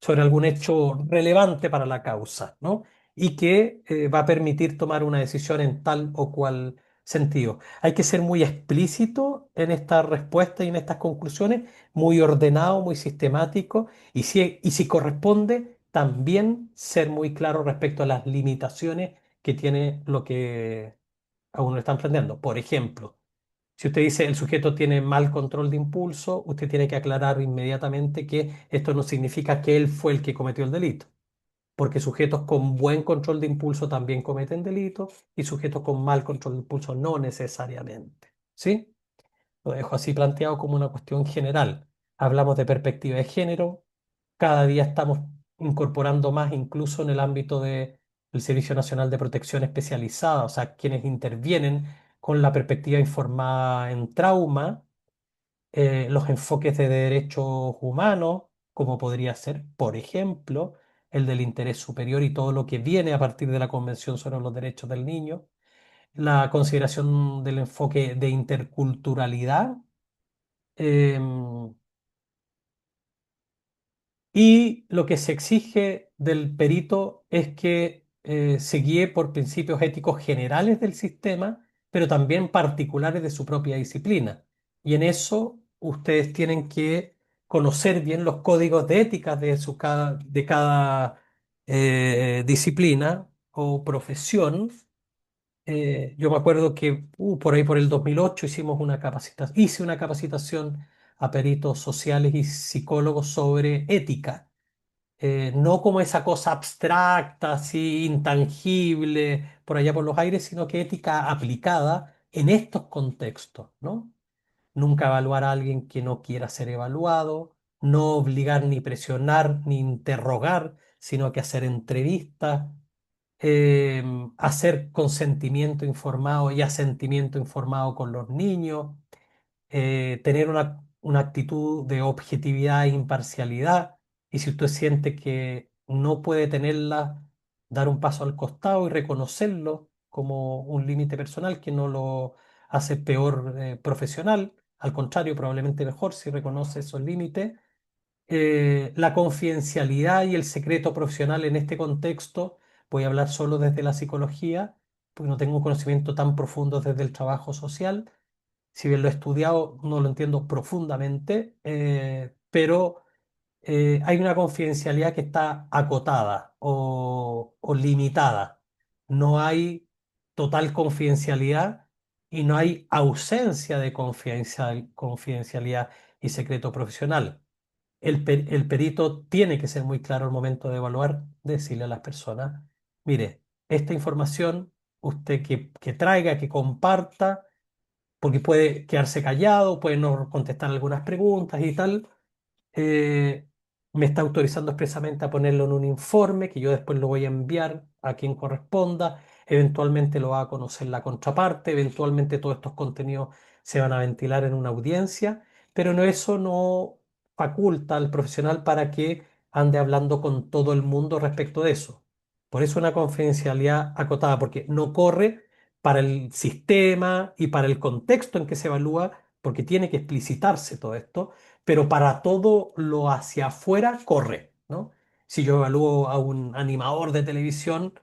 sobre algún hecho relevante para la causa, ¿no? Y que va a permitir tomar una decisión en tal o cual sentido. Hay que ser muy explícito en esta respuesta y en estas conclusiones, muy ordenado, muy sistemático, y si corresponde, también ser muy claro respecto a las limitaciones que tiene lo que a uno le están planteando. Por ejemplo, si usted dice el sujeto tiene mal control de impulso, usted tiene que aclarar inmediatamente que esto no significa que él fue el que cometió el delito, porque sujetos con buen control de impulso también cometen delitos y sujetos con mal control de impulso no necesariamente. ¿Sí? Lo dejo así planteado como una cuestión general. Hablamos de perspectiva de género, cada día estamos incorporando más incluso en el ámbito del Servicio Nacional de Protección Especializada, o sea, quienes intervienen con la perspectiva informada en trauma, los enfoques de derechos humanos, como podría ser, por ejemplo, el del interés superior y todo lo que viene a partir de la Convención sobre los Derechos del Niño, la consideración del enfoque de interculturalidad, em, y lo que se exige del perito es que se guíe por principios éticos generales del sistema, pero también particulares de su propia disciplina. Y en eso ustedes tienen que conocer bien los códigos de ética de cada disciplina o profesión. Yo me acuerdo que por ahí por el 2008 hice una capacitación a peritos sociales y psicólogos sobre ética, no como esa cosa abstracta, así intangible, por allá por los aires, sino que ética aplicada en estos contextos, ¿no? Nunca evaluar a alguien que no quiera ser evaluado, no obligar ni presionar ni interrogar, sino que hacer entrevistas, hacer consentimiento informado y asentimiento informado con los niños, tener una actitud de objetividad e imparcialidad, y si usted siente que no puede tenerla, dar un paso al costado y reconocerlo como un límite personal que no lo hace peor profesional, al contrario, probablemente mejor si reconoce esos límites. La confidencialidad y el secreto profesional en este contexto, voy a hablar solo desde la psicología, porque no tengo un conocimiento tan profundo desde el trabajo social. Si bien lo he estudiado, no lo entiendo profundamente, pero hay una confidencialidad que está acotada o limitada. No hay total confidencialidad y no hay ausencia de confidencialidad y secreto profesional. El perito tiene que ser muy claro al momento de evaluar, decirle a las personas, mire, esta información usted que traiga, que comparta, porque puede quedarse callado, puede no contestar algunas preguntas y tal, eh, me está autorizando expresamente a ponerlo en un informe que yo después lo voy a enviar a quien corresponda, eventualmente lo va a conocer la contraparte, eventualmente todos estos contenidos se van a ventilar en una audiencia, pero no, eso no faculta al profesional para que ande hablando con todo el mundo respecto de eso. Por eso una confidencialidad acotada, porque no corre para el sistema y para el contexto en que se evalúa, porque tiene que explicitarse todo esto, pero para todo lo hacia afuera corre, ¿no? Si yo evalúo a un animador de televisión,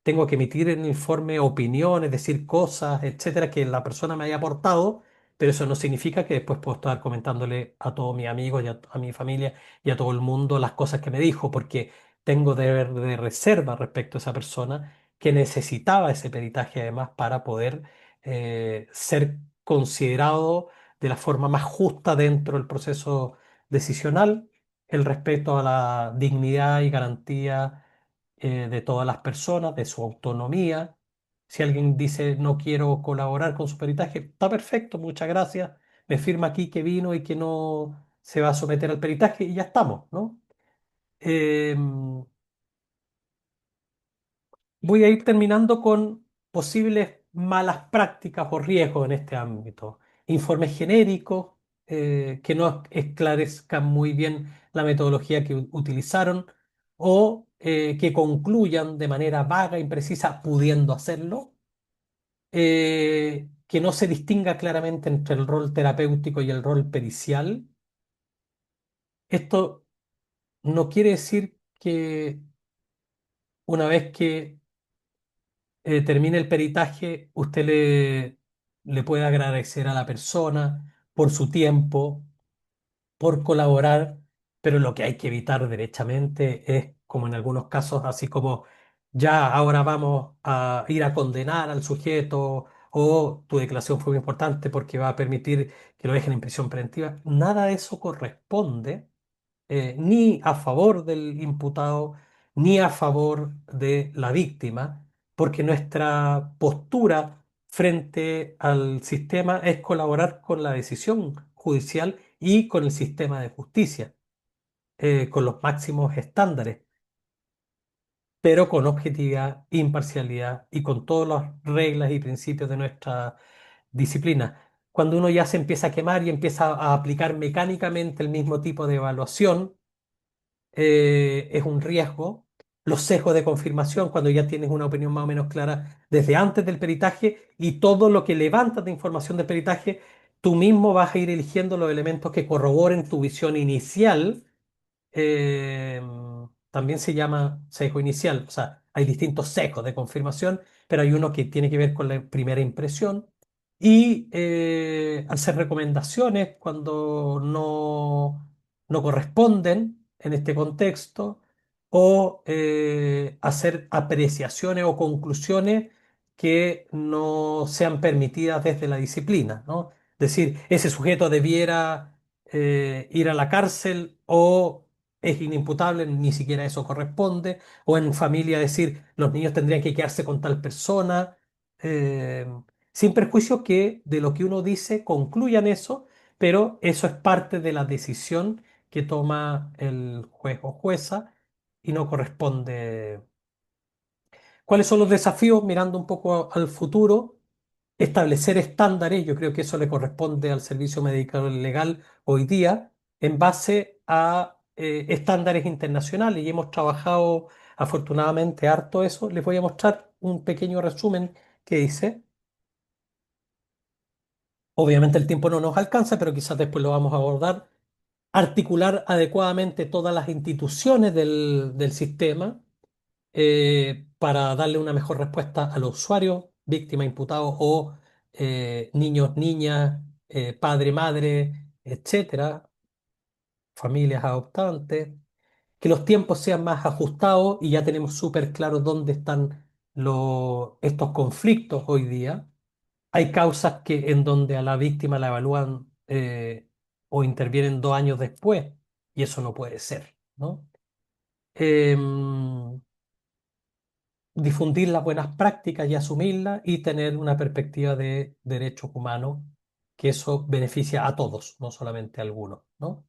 tengo que emitir en el informe opiniones, decir cosas, etcétera, que la persona me haya aportado, pero eso no significa que después puedo estar comentándole a todos mis amigos y a mi familia y a todo el mundo las cosas que me dijo, porque tengo deber de reserva respecto a esa persona que necesitaba ese peritaje además para poder ser considerado de la forma más justa dentro del proceso decisional, el respeto a la dignidad y garantía de todas las personas, de su autonomía. Si alguien dice no quiero colaborar con su peritaje, está perfecto, muchas gracias. Me firma aquí que vino y que no se va a someter al peritaje y ya estamos, ¿no? Em, Voy a ir terminando con posibles malas prácticas o riesgos en este ámbito. Informes genéricos que no esclarezcan muy bien la metodología que utilizaron o que concluyan de manera vaga, imprecisa, pudiendo hacerlo. que no se distinga claramente entre el rol terapéutico y el rol pericial. Esto no quiere decir que una vez que termine el peritaje, usted le pueda agradecer a la persona por su tiempo, por colaborar, pero lo que hay que evitar derechamente es, como en algunos casos, así como ya ahora vamos a ir a condenar al sujeto o tu declaración fue muy importante porque va a permitir que lo dejen en prisión preventiva. Nada de eso corresponde ni a favor del imputado ni a favor de la víctima, porque nuestra postura frente al sistema es colaborar con la decisión judicial y con el sistema de justicia, con los máximos estándares, pero con objetividad, imparcialidad y con todas las reglas y principios de nuestra disciplina. Cuando uno ya se empieza a quemar y empieza a aplicar mecánicamente el mismo tipo de evaluación, es un riesgo. Los sesgos de confirmación, cuando ya tienes una opinión más o menos clara desde antes del peritaje y todo lo que levantas de información del peritaje, tú mismo vas a ir eligiendo los elementos que corroboren tu visión inicial. eh, También se llama sesgo inicial. O sea, hay distintos sesgos de confirmación, pero hay uno que tiene que ver con la primera impresión. Y hacer recomendaciones cuando no corresponden en este contexto, o hacer apreciaciones o conclusiones que no sean permitidas desde la disciplina, ¿no? Es decir, ese sujeto debiera ir a la cárcel o es inimputable, ni siquiera eso corresponde, o en familia decir los niños tendrían que quedarse con tal persona, eh, sin perjuicio que de lo que uno dice concluyan eso, pero eso es parte de la decisión que toma el juez o jueza y no corresponde. ¿Cuáles son los desafíos mirando un poco al futuro? Establecer estándares, yo creo que eso le corresponde al servicio médico legal hoy día, en base a estándares internacionales y hemos trabajado afortunadamente harto eso. Les voy a mostrar un pequeño resumen que hice. Obviamente el tiempo no nos alcanza, pero quizás después lo vamos a abordar. Articular adecuadamente todas las instituciones del sistema para darle una mejor respuesta a los usuarios, víctimas, imputados o niños, niñas, padre, madre, etcétera, familias adoptantes, que los tiempos sean más ajustados y ya tenemos súper claro dónde están estos conflictos hoy día. Hay causas que en donde a la víctima la evalúan o intervienen 2 años después y eso no puede ser, ¿no? Em, Difundir las buenas prácticas y asumirlas y tener una perspectiva de derechos humanos, que eso beneficia a todos, no solamente a algunos, ¿no?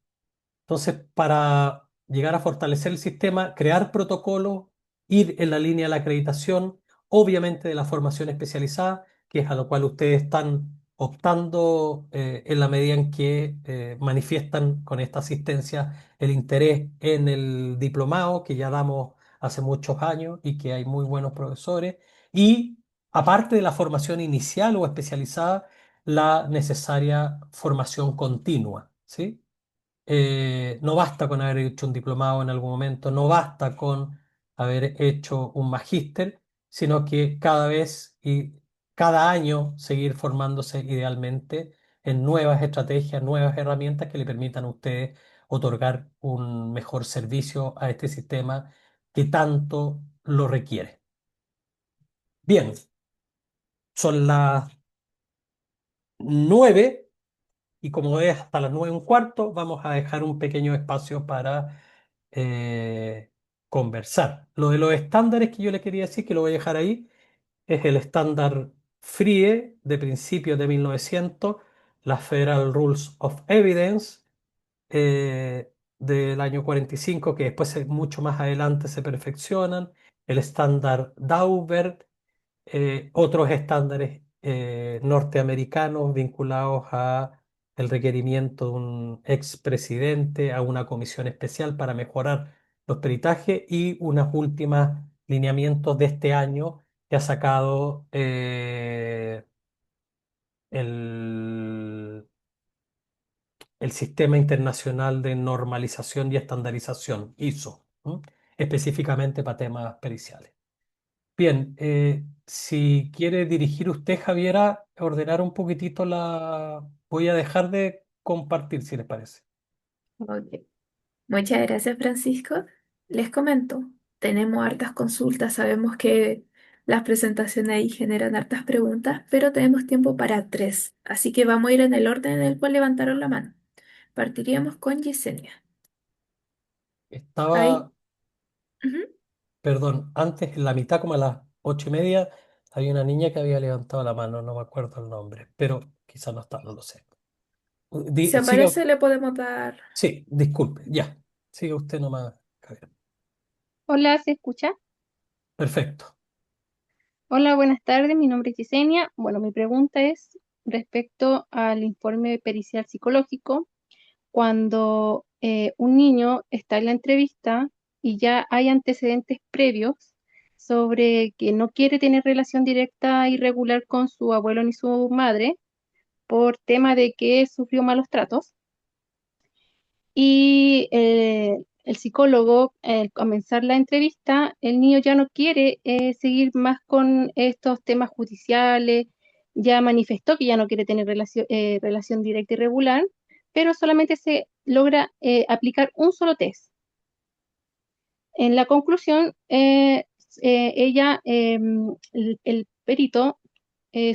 Entonces, para llegar a fortalecer el sistema, crear protocolos, ir en la línea de la acreditación, obviamente de la formación especializada, que es a lo cual ustedes están optando en la medida en que manifiestan con esta asistencia el interés en el diplomado que ya damos hace muchos años y que hay muy buenos profesores. Y aparte de la formación inicial o especializada, la necesaria formación continua, ¿sí? No basta con haber hecho un diplomado en algún momento, no basta con haber hecho un magíster, sino que cada vez y cada año seguir formándose idealmente en nuevas estrategias, nuevas herramientas que le permitan a ustedes otorgar un mejor servicio a este sistema que tanto lo requiere. Bien, son las 9. Y como es hasta las 9:15, vamos a dejar un pequeño espacio para conversar. Lo de los estándares que yo le quería decir, que lo voy a dejar ahí, es el estándar FRIE de principios de 1900, las Federal Rules of Evidence del año 45, que después mucho más adelante se perfeccionan, el estándar Daubert, otros estándares norteamericanos vinculados a el requerimiento de un expresidente, a una comisión especial para mejorar los peritajes y unos últimos lineamientos de este año que ha sacado el, el Sistema Internacional de Normalización y Estandarización, ISO, ¿m? Específicamente para temas periciales. Bien, si quiere dirigir usted, Javiera, ordenar un poquitito la... Voy a dejar de compartir, si les parece. Ok. Muchas gracias, Francisco. Les comento, tenemos hartas consultas, sabemos que las presentaciones ahí generan hartas preguntas, pero tenemos tiempo para tres, así que vamos a ir en el orden en el cual levantaron la mano. Partiríamos con Yesenia. Ahí. Estaba, Ujú. perdón, antes, en la mitad, como a las 8:30, había una niña que había levantado la mano, no me acuerdo el nombre, pero quizás no está, no lo sé. Si Siga, aparece, le podemos dar. sí, disculpe, ya. Siga usted nomás, Javier. Hola, ¿se escucha? Perfecto. Hola, buenas tardes. Mi nombre es Yesenia. Bueno, mi pregunta es respecto al informe pericial psicológico. Cuando un niño está en la entrevista y ya hay antecedentes previos sobre que no quiere tener relación directa y regular con su abuelo ni su madre por tema de que sufrió malos tratos. Y el psicólogo, al comenzar la entrevista, el niño ya no quiere seguir más con estos temas judiciales, ya manifestó que ya no quiere tener relación directa y regular, pero solamente se logra aplicar un solo test. En la conclusión, el perito,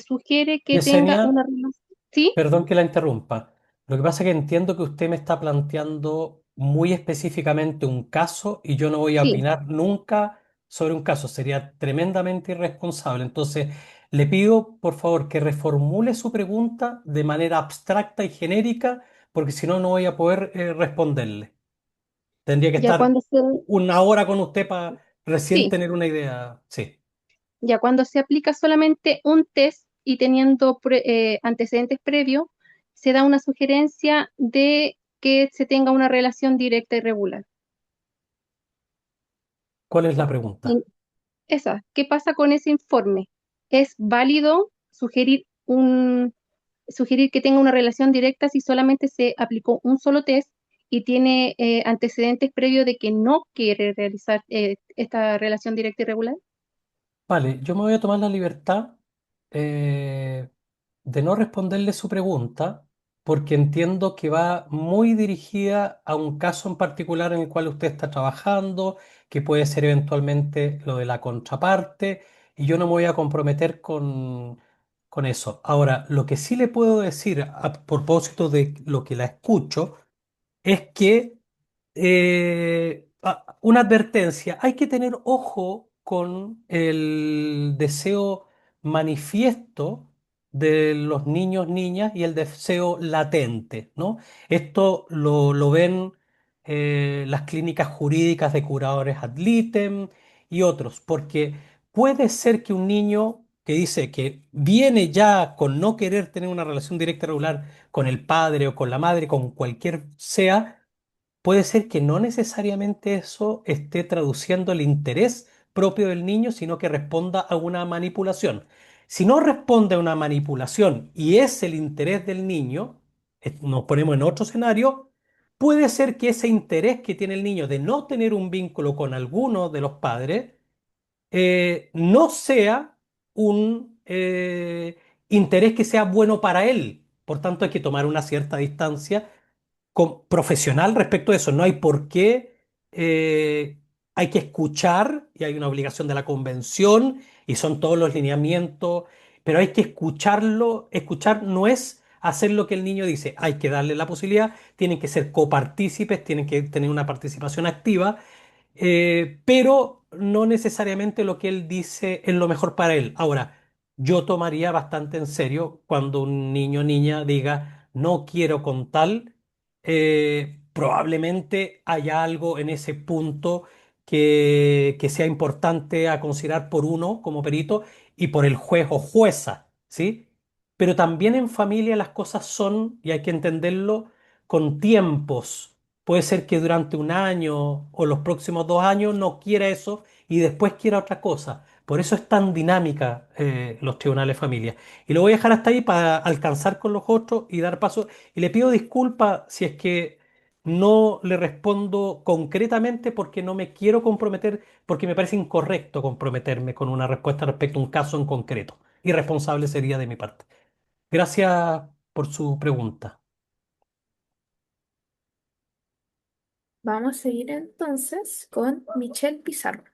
sugiere que tenga Yesenia, una relación. ¿Sí? perdón que la interrumpa. Lo que pasa es que entiendo que usted me está planteando muy específicamente un caso y yo no voy a Sí, opinar nunca sobre un caso. Sería tremendamente irresponsable. Entonces, le pido, por favor, que reformule su pregunta de manera abstracta y genérica, porque si no, no voy a poder responderle. Tendría que ya estar cuando se, una hora con usted para recién sí. tener una idea. Sí. Ya cuando se aplica solamente un test y teniendo antecedentes previos, se da una sugerencia de que se tenga una relación directa y regular. ¿Cuál es la pregunta? Y ¿qué pasa con ese informe? ¿Es válido sugerir que tenga una relación directa si solamente se aplicó un solo test y tiene antecedentes previos de que no quiere realizar esta relación directa y regular? Vale, yo me voy a tomar la libertad eh, de no responderle su pregunta porque entiendo que va muy dirigida a un caso en particular en el cual usted está trabajando, que puede ser eventualmente lo de la contraparte, y yo no me voy a comprometer con eso. Ahora, lo que sí le puedo decir a propósito de lo que la escucho es que una advertencia, hay que tener ojo con el deseo manifiesto de los niños, niñas y el deseo latente, ¿no? Esto lo ven las clínicas jurídicas de curadores ad litem y otros, porque puede ser que un niño que dice que viene ya con no querer tener una relación directa y regular con el padre o con la madre, con cualquier sea, puede ser que no necesariamente eso esté traduciendo el interés propio del niño, sino que responda a una manipulación. Si no responde a una manipulación y es el interés del niño, nos ponemos en otro escenario, puede ser que ese interés que tiene el niño de no tener un vínculo con alguno de los padres no sea un interés que sea bueno para él. Por tanto, hay que tomar una cierta distancia profesional respecto a eso. No hay por qué, hay que escuchar y hay una obligación de la convención y son todos los lineamientos, pero hay que escucharlo. Escuchar no es hacer lo que el niño dice, hay que darle la posibilidad, tienen que ser copartícipes, tienen que tener una participación activa, pero no necesariamente lo que él dice es lo mejor para él. Ahora, yo tomaría bastante en serio cuando un niño o niña diga, no quiero con tal, probablemente haya algo en ese punto que sea importante a considerar por uno como perito y por el juez o jueza, ¿sí? Pero también en familia las cosas son, y hay que entenderlo, con tiempos. Puede ser que durante un año o los próximos 2 años no quiera eso y después quiera otra cosa. Por eso es tan dinámica los tribunales de familia. Y lo voy a dejar hasta ahí para alcanzar con los otros y dar paso. Y le pido disculpas si es que no le respondo concretamente porque no me quiero comprometer, porque me parece incorrecto comprometerme con una respuesta respecto a un caso en concreto. Irresponsable sería de mi parte. Gracias por su pregunta. Vamos a seguir entonces con Michelle Pizarro.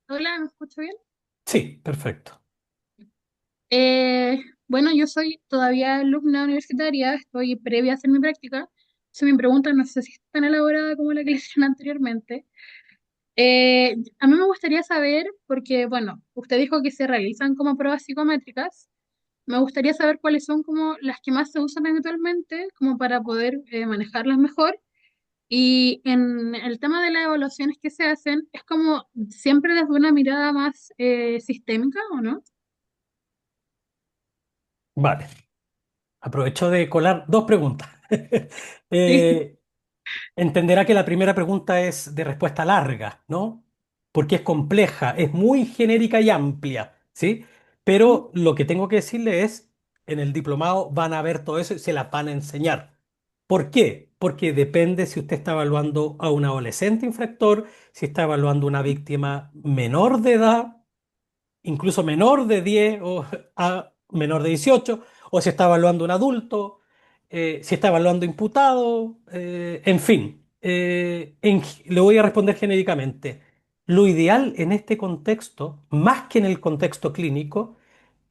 Hola, ¿me escucho bien? Sí, perfecto. Bueno, yo soy todavía alumna universitaria, estoy previa a hacer mi práctica. Si mi pregunta no sé si es tan elaborada como la que le hicieron anteriormente. A mí me gustaría saber, porque bueno, usted dijo que se realizan como pruebas psicométricas, me gustaría saber cuáles son como las que más se usan habitualmente, como para poder manejarlas mejor. Y en el tema de las evaluaciones que se hacen, es como siempre desde una mirada más sistémica, ¿o no? Vale. Aprovecho de colar dos preguntas. Sí. Eh, Entenderá que la primera pregunta es de respuesta larga, ¿no? Porque es compleja, es muy genérica y amplia, ¿sí? Pero lo que tengo que decirle es, en el diplomado van a ver todo eso y se las van a enseñar. ¿Por qué? Porque depende si usted está evaluando a un adolescente infractor, si está evaluando a una víctima menor de edad, incluso menor de 10 o a menor de 18, o si está evaluando un adulto, si está evaluando imputado, en fin. Le voy a responder genéricamente. Lo ideal en este contexto, más que en el contexto clínico,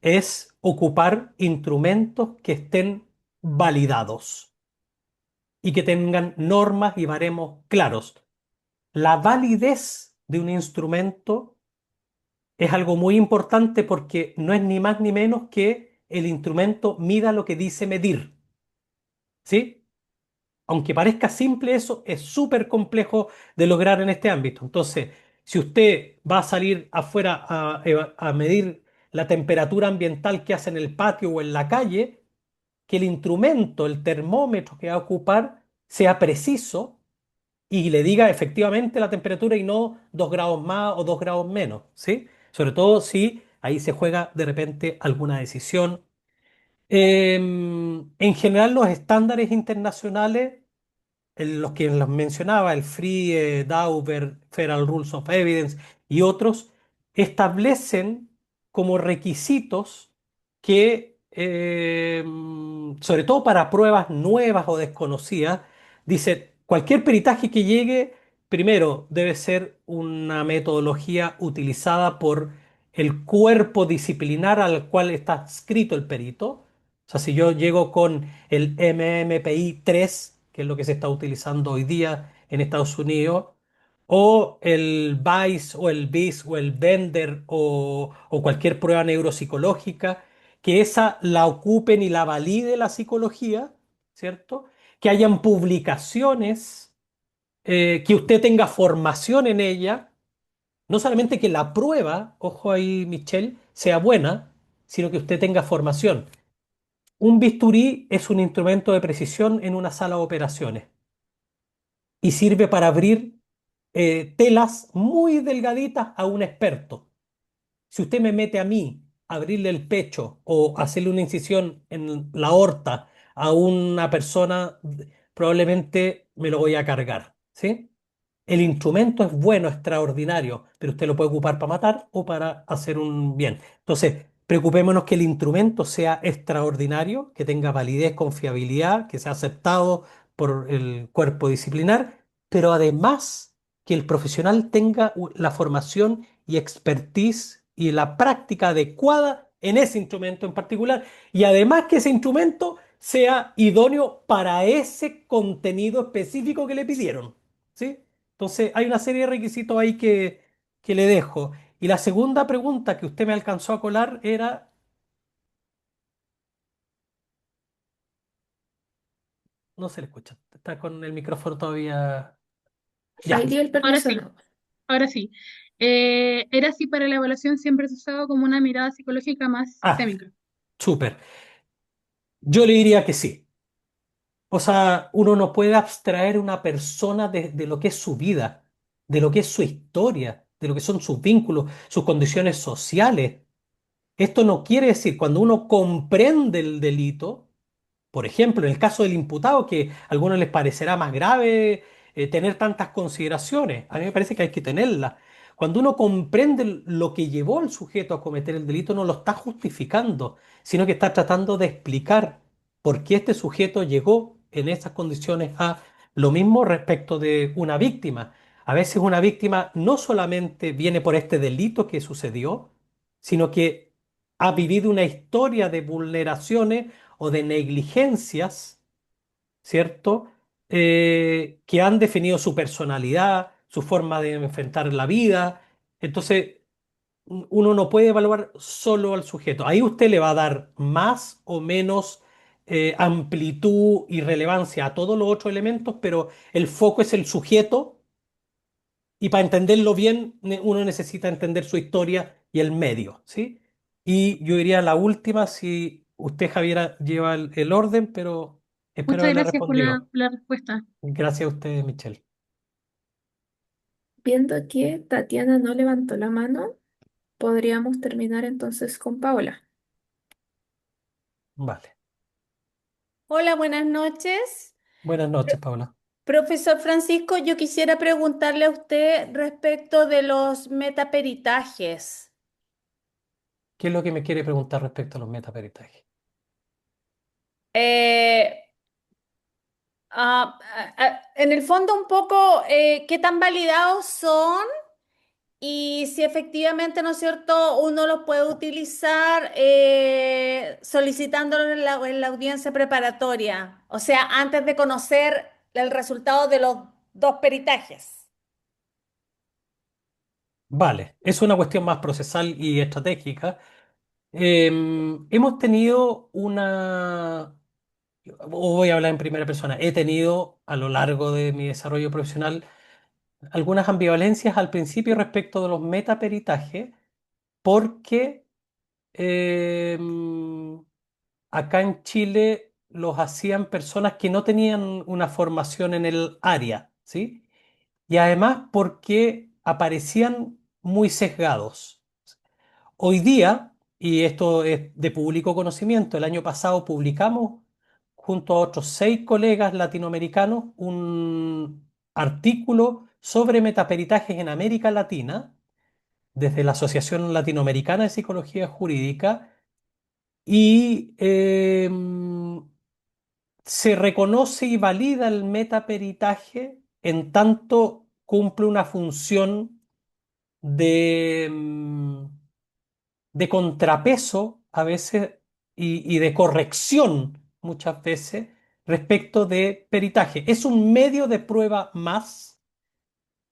es ocupar instrumentos que estén validados y que tengan normas y baremos claros. La validez de un instrumento es algo muy importante porque no es ni más ni menos que el instrumento mida lo que dice medir, ¿sí? Aunque parezca simple eso, es súper complejo de lograr en este ámbito. Entonces, si usted va a salir afuera a medir la temperatura ambiental que hace en el patio o en la calle, que el instrumento, el termómetro que va a ocupar, sea preciso y le diga efectivamente la temperatura y no 2 grados más o 2 grados menos, ¿sí? Sobre todo si ahí se juega de repente alguna decisión. En general, los estándares internacionales los que los mencionaba, el Free, Dauber, Federal Rules of Evidence y otros, establecen como requisitos que, sobre todo para pruebas nuevas o desconocidas, dice, cualquier peritaje que llegue, primero debe ser una metodología utilizada por el cuerpo disciplinar al cual está adscrito el perito. O sea, si yo llego con el MMPI 3, que es lo que se está utilizando hoy día en Estados Unidos, o el BICE o el BIS o el Bender o cualquier prueba neuropsicológica, que esa la ocupen y la valide la psicología, ¿cierto? Que hayan publicaciones, que usted tenga formación en ella, no solamente que la prueba, ojo ahí Michelle, sea buena, sino que usted tenga formación. Un bisturí es un instrumento de precisión en una sala de operaciones y sirve para abrir telas muy delgaditas a un experto. Si usted me mete a mí a abrirle el pecho o hacerle una incisión en la aorta a una persona, probablemente me lo voy a cargar, ¿sí? El instrumento es bueno, extraordinario, pero usted lo puede ocupar para matar o para hacer un bien. Entonces, preocupémonos que el instrumento sea extraordinario, que tenga validez, confiabilidad, que sea aceptado por el cuerpo disciplinar, pero además que el profesional tenga la formación y expertise y la práctica adecuada en ese instrumento en particular, y además que ese instrumento sea idóneo para ese contenido específico que le pidieron, ¿sí? Entonces, hay una serie de requisitos ahí que le dejo. Y la segunda pregunta que usted me alcanzó a colar era, no se le escucha, está con el micrófono todavía. Ahí Ya. dio el Ahora permiso de sí, nuevo. ahora sí. Era si para la evaluación siempre se usaba como una mirada psicológica más Ah, sistémica. súper. Yo le diría que sí. O sea, uno no puede abstraer una persona de lo que es su vida, de lo que es su historia, de lo que son sus vínculos, sus condiciones sociales. Esto no quiere decir, cuando uno comprende el delito, por ejemplo, en el caso del imputado, que a algunos les parecerá más grave tener tantas consideraciones, a mí me parece que hay que tenerlas. Cuando uno comprende lo que llevó al sujeto a cometer el delito, no lo está justificando, sino que está tratando de explicar por qué este sujeto llegó en esas condiciones a lo mismo respecto de una víctima. A veces una víctima no solamente viene por este delito que sucedió, sino que ha vivido una historia de vulneraciones o de negligencias, ¿cierto? Que han definido su personalidad, su forma de enfrentar la vida. Entonces, uno no puede evaluar solo al sujeto. Ahí usted le va a dar más o menos amplitud y relevancia a todos los otros elementos, pero el foco es el sujeto y para entenderlo bien uno necesita entender su historia y el medio, ¿sí? Y yo diría la última, si usted, Javiera, lleva el orden, pero espero Muchas haberle gracias por respondido. la respuesta. Gracias a usted, Michelle. Viendo que Tatiana no levantó la mano, podríamos terminar entonces con Paola. Vale. Hola, buenas noches. Buenas noches, Paula. Profesor Francisco, yo quisiera preguntarle a usted respecto de los metaperitajes. ¿Qué es lo que me quiere preguntar respecto a los metaperitajes? Eh, en el fondo un poco, ¿qué tan validados son? Y si efectivamente, ¿no es cierto?, uno los puede utilizar solicitándolo en la audiencia preparatoria, o sea, antes de conocer el resultado de los dos peritajes. Vale, es una cuestión más procesal y estratégica. Hemos tenido o voy a hablar en primera persona, he tenido a lo largo de mi desarrollo profesional algunas ambivalencias al principio respecto de los metaperitajes, porque em, acá en Chile los hacían personas que no tenían una formación en el área, ¿sí? Y además porque aparecían muy sesgados. Hoy día, y esto es de público conocimiento, el año pasado publicamos junto a otros 6 colegas latinoamericanos un artículo sobre metaperitajes en América Latina desde la Asociación Latinoamericana de Psicología Jurídica y se reconoce y valida el metaperitaje en tanto cumple una función de contrapeso a veces y de corrección muchas veces respecto de peritaje. Es un medio de prueba más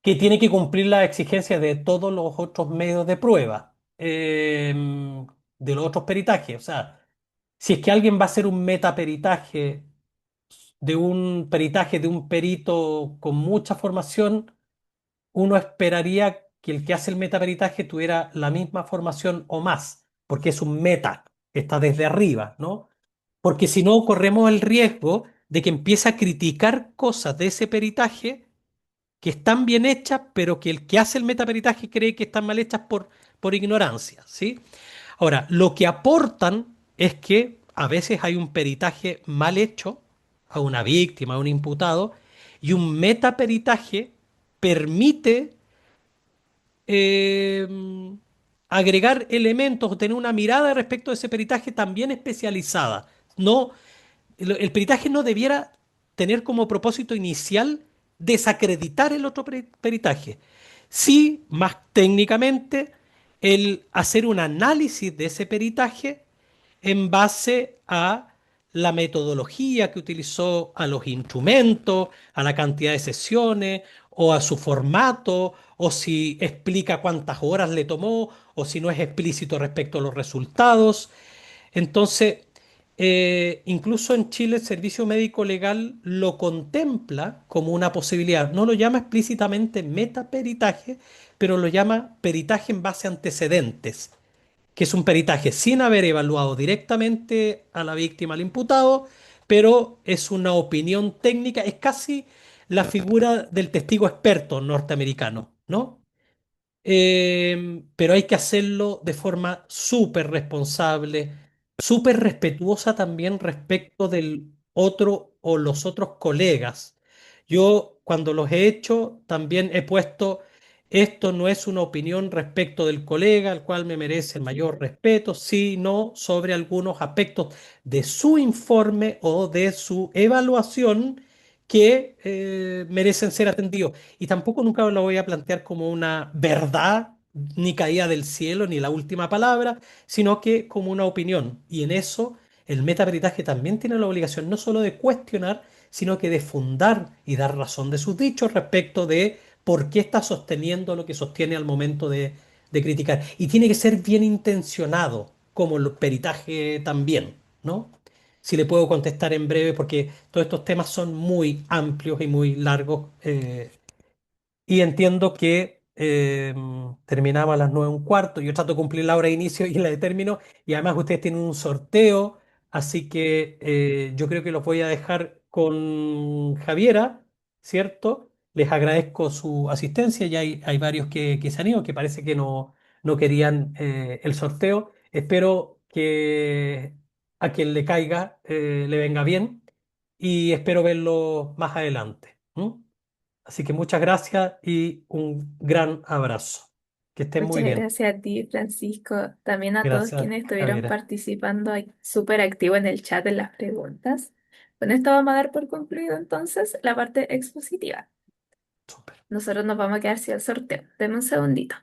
que tiene que cumplir las exigencias de todos los otros medios de prueba, de los otros peritajes. O sea, si es que alguien va a hacer un metaperitaje de un peritaje de un perito con mucha formación, uno esperaría que el que hace el metaperitaje tuviera la misma formación o más, porque es un meta, está desde arriba, ¿no? Porque si no, corremos el riesgo de que empiece a criticar cosas de ese peritaje que están bien hechas, pero que el que hace el metaperitaje cree que están mal hechas por ignorancia, ¿sí? Ahora, lo que aportan es que a veces hay un peritaje mal hecho a una víctima, a un imputado, y un metaperitaje permite eh, agregar elementos o tener una mirada respecto de ese peritaje también especializada. No, el peritaje no debiera tener como propósito inicial desacreditar el otro peritaje. Sí, más técnicamente, el hacer un análisis de ese peritaje en base a la metodología que utilizó, a los instrumentos, a la cantidad de sesiones o a su formato, o si explica cuántas horas le tomó, o si no es explícito respecto a los resultados. Entonces, incluso en Chile el servicio médico legal lo contempla como una posibilidad. No lo llama explícitamente metaperitaje, pero lo llama peritaje en base a antecedentes, que es un peritaje sin haber evaluado directamente a la víctima, al imputado, pero es una opinión técnica, es casi la figura del testigo experto norteamericano, ¿no? Pero hay que hacerlo de forma súper responsable, súper respetuosa también respecto del otro o los otros colegas. Yo cuando los he hecho también he puesto, esto no es una opinión respecto del colega, al cual me merece el mayor respeto, sino sobre algunos aspectos de su informe o de su evaluación que merecen ser atendidos. Y tampoco nunca lo voy a plantear como una verdad, ni caída del cielo, ni la última palabra, sino que como una opinión. Y en eso el metaperitaje también tiene la obligación no solo de cuestionar, sino que de fundar y dar razón de sus dichos respecto de por qué está sosteniendo lo que sostiene al momento de criticar. Y tiene que ser bien intencionado, como el peritaje también, ¿no? Si le puedo contestar en breve, porque todos estos temas son muy amplios y muy largos. Y entiendo que terminamos a las 9:15. Yo trato de cumplir la hora de inicio y la de término. Y además ustedes tienen un sorteo. Así que yo creo que los voy a dejar con Javiera, ¿cierto? Les agradezco su asistencia. Ya hay varios que se han ido, que parece que no querían el sorteo. Espero que a quien le caiga le venga bien. Y espero verlo más adelante. ¿M? Así que muchas gracias y un gran abrazo. Que estén muy Muchas bien. gracias a ti, Francisco. También a todos Gracias, quienes estuvieron Javiera. participando ahí, súper activo en el chat en las preguntas. Con esto vamos a dar por concluido entonces la parte expositiva. Súper. Nosotros nos vamos a quedar sin el sorteo. Denme un segundito.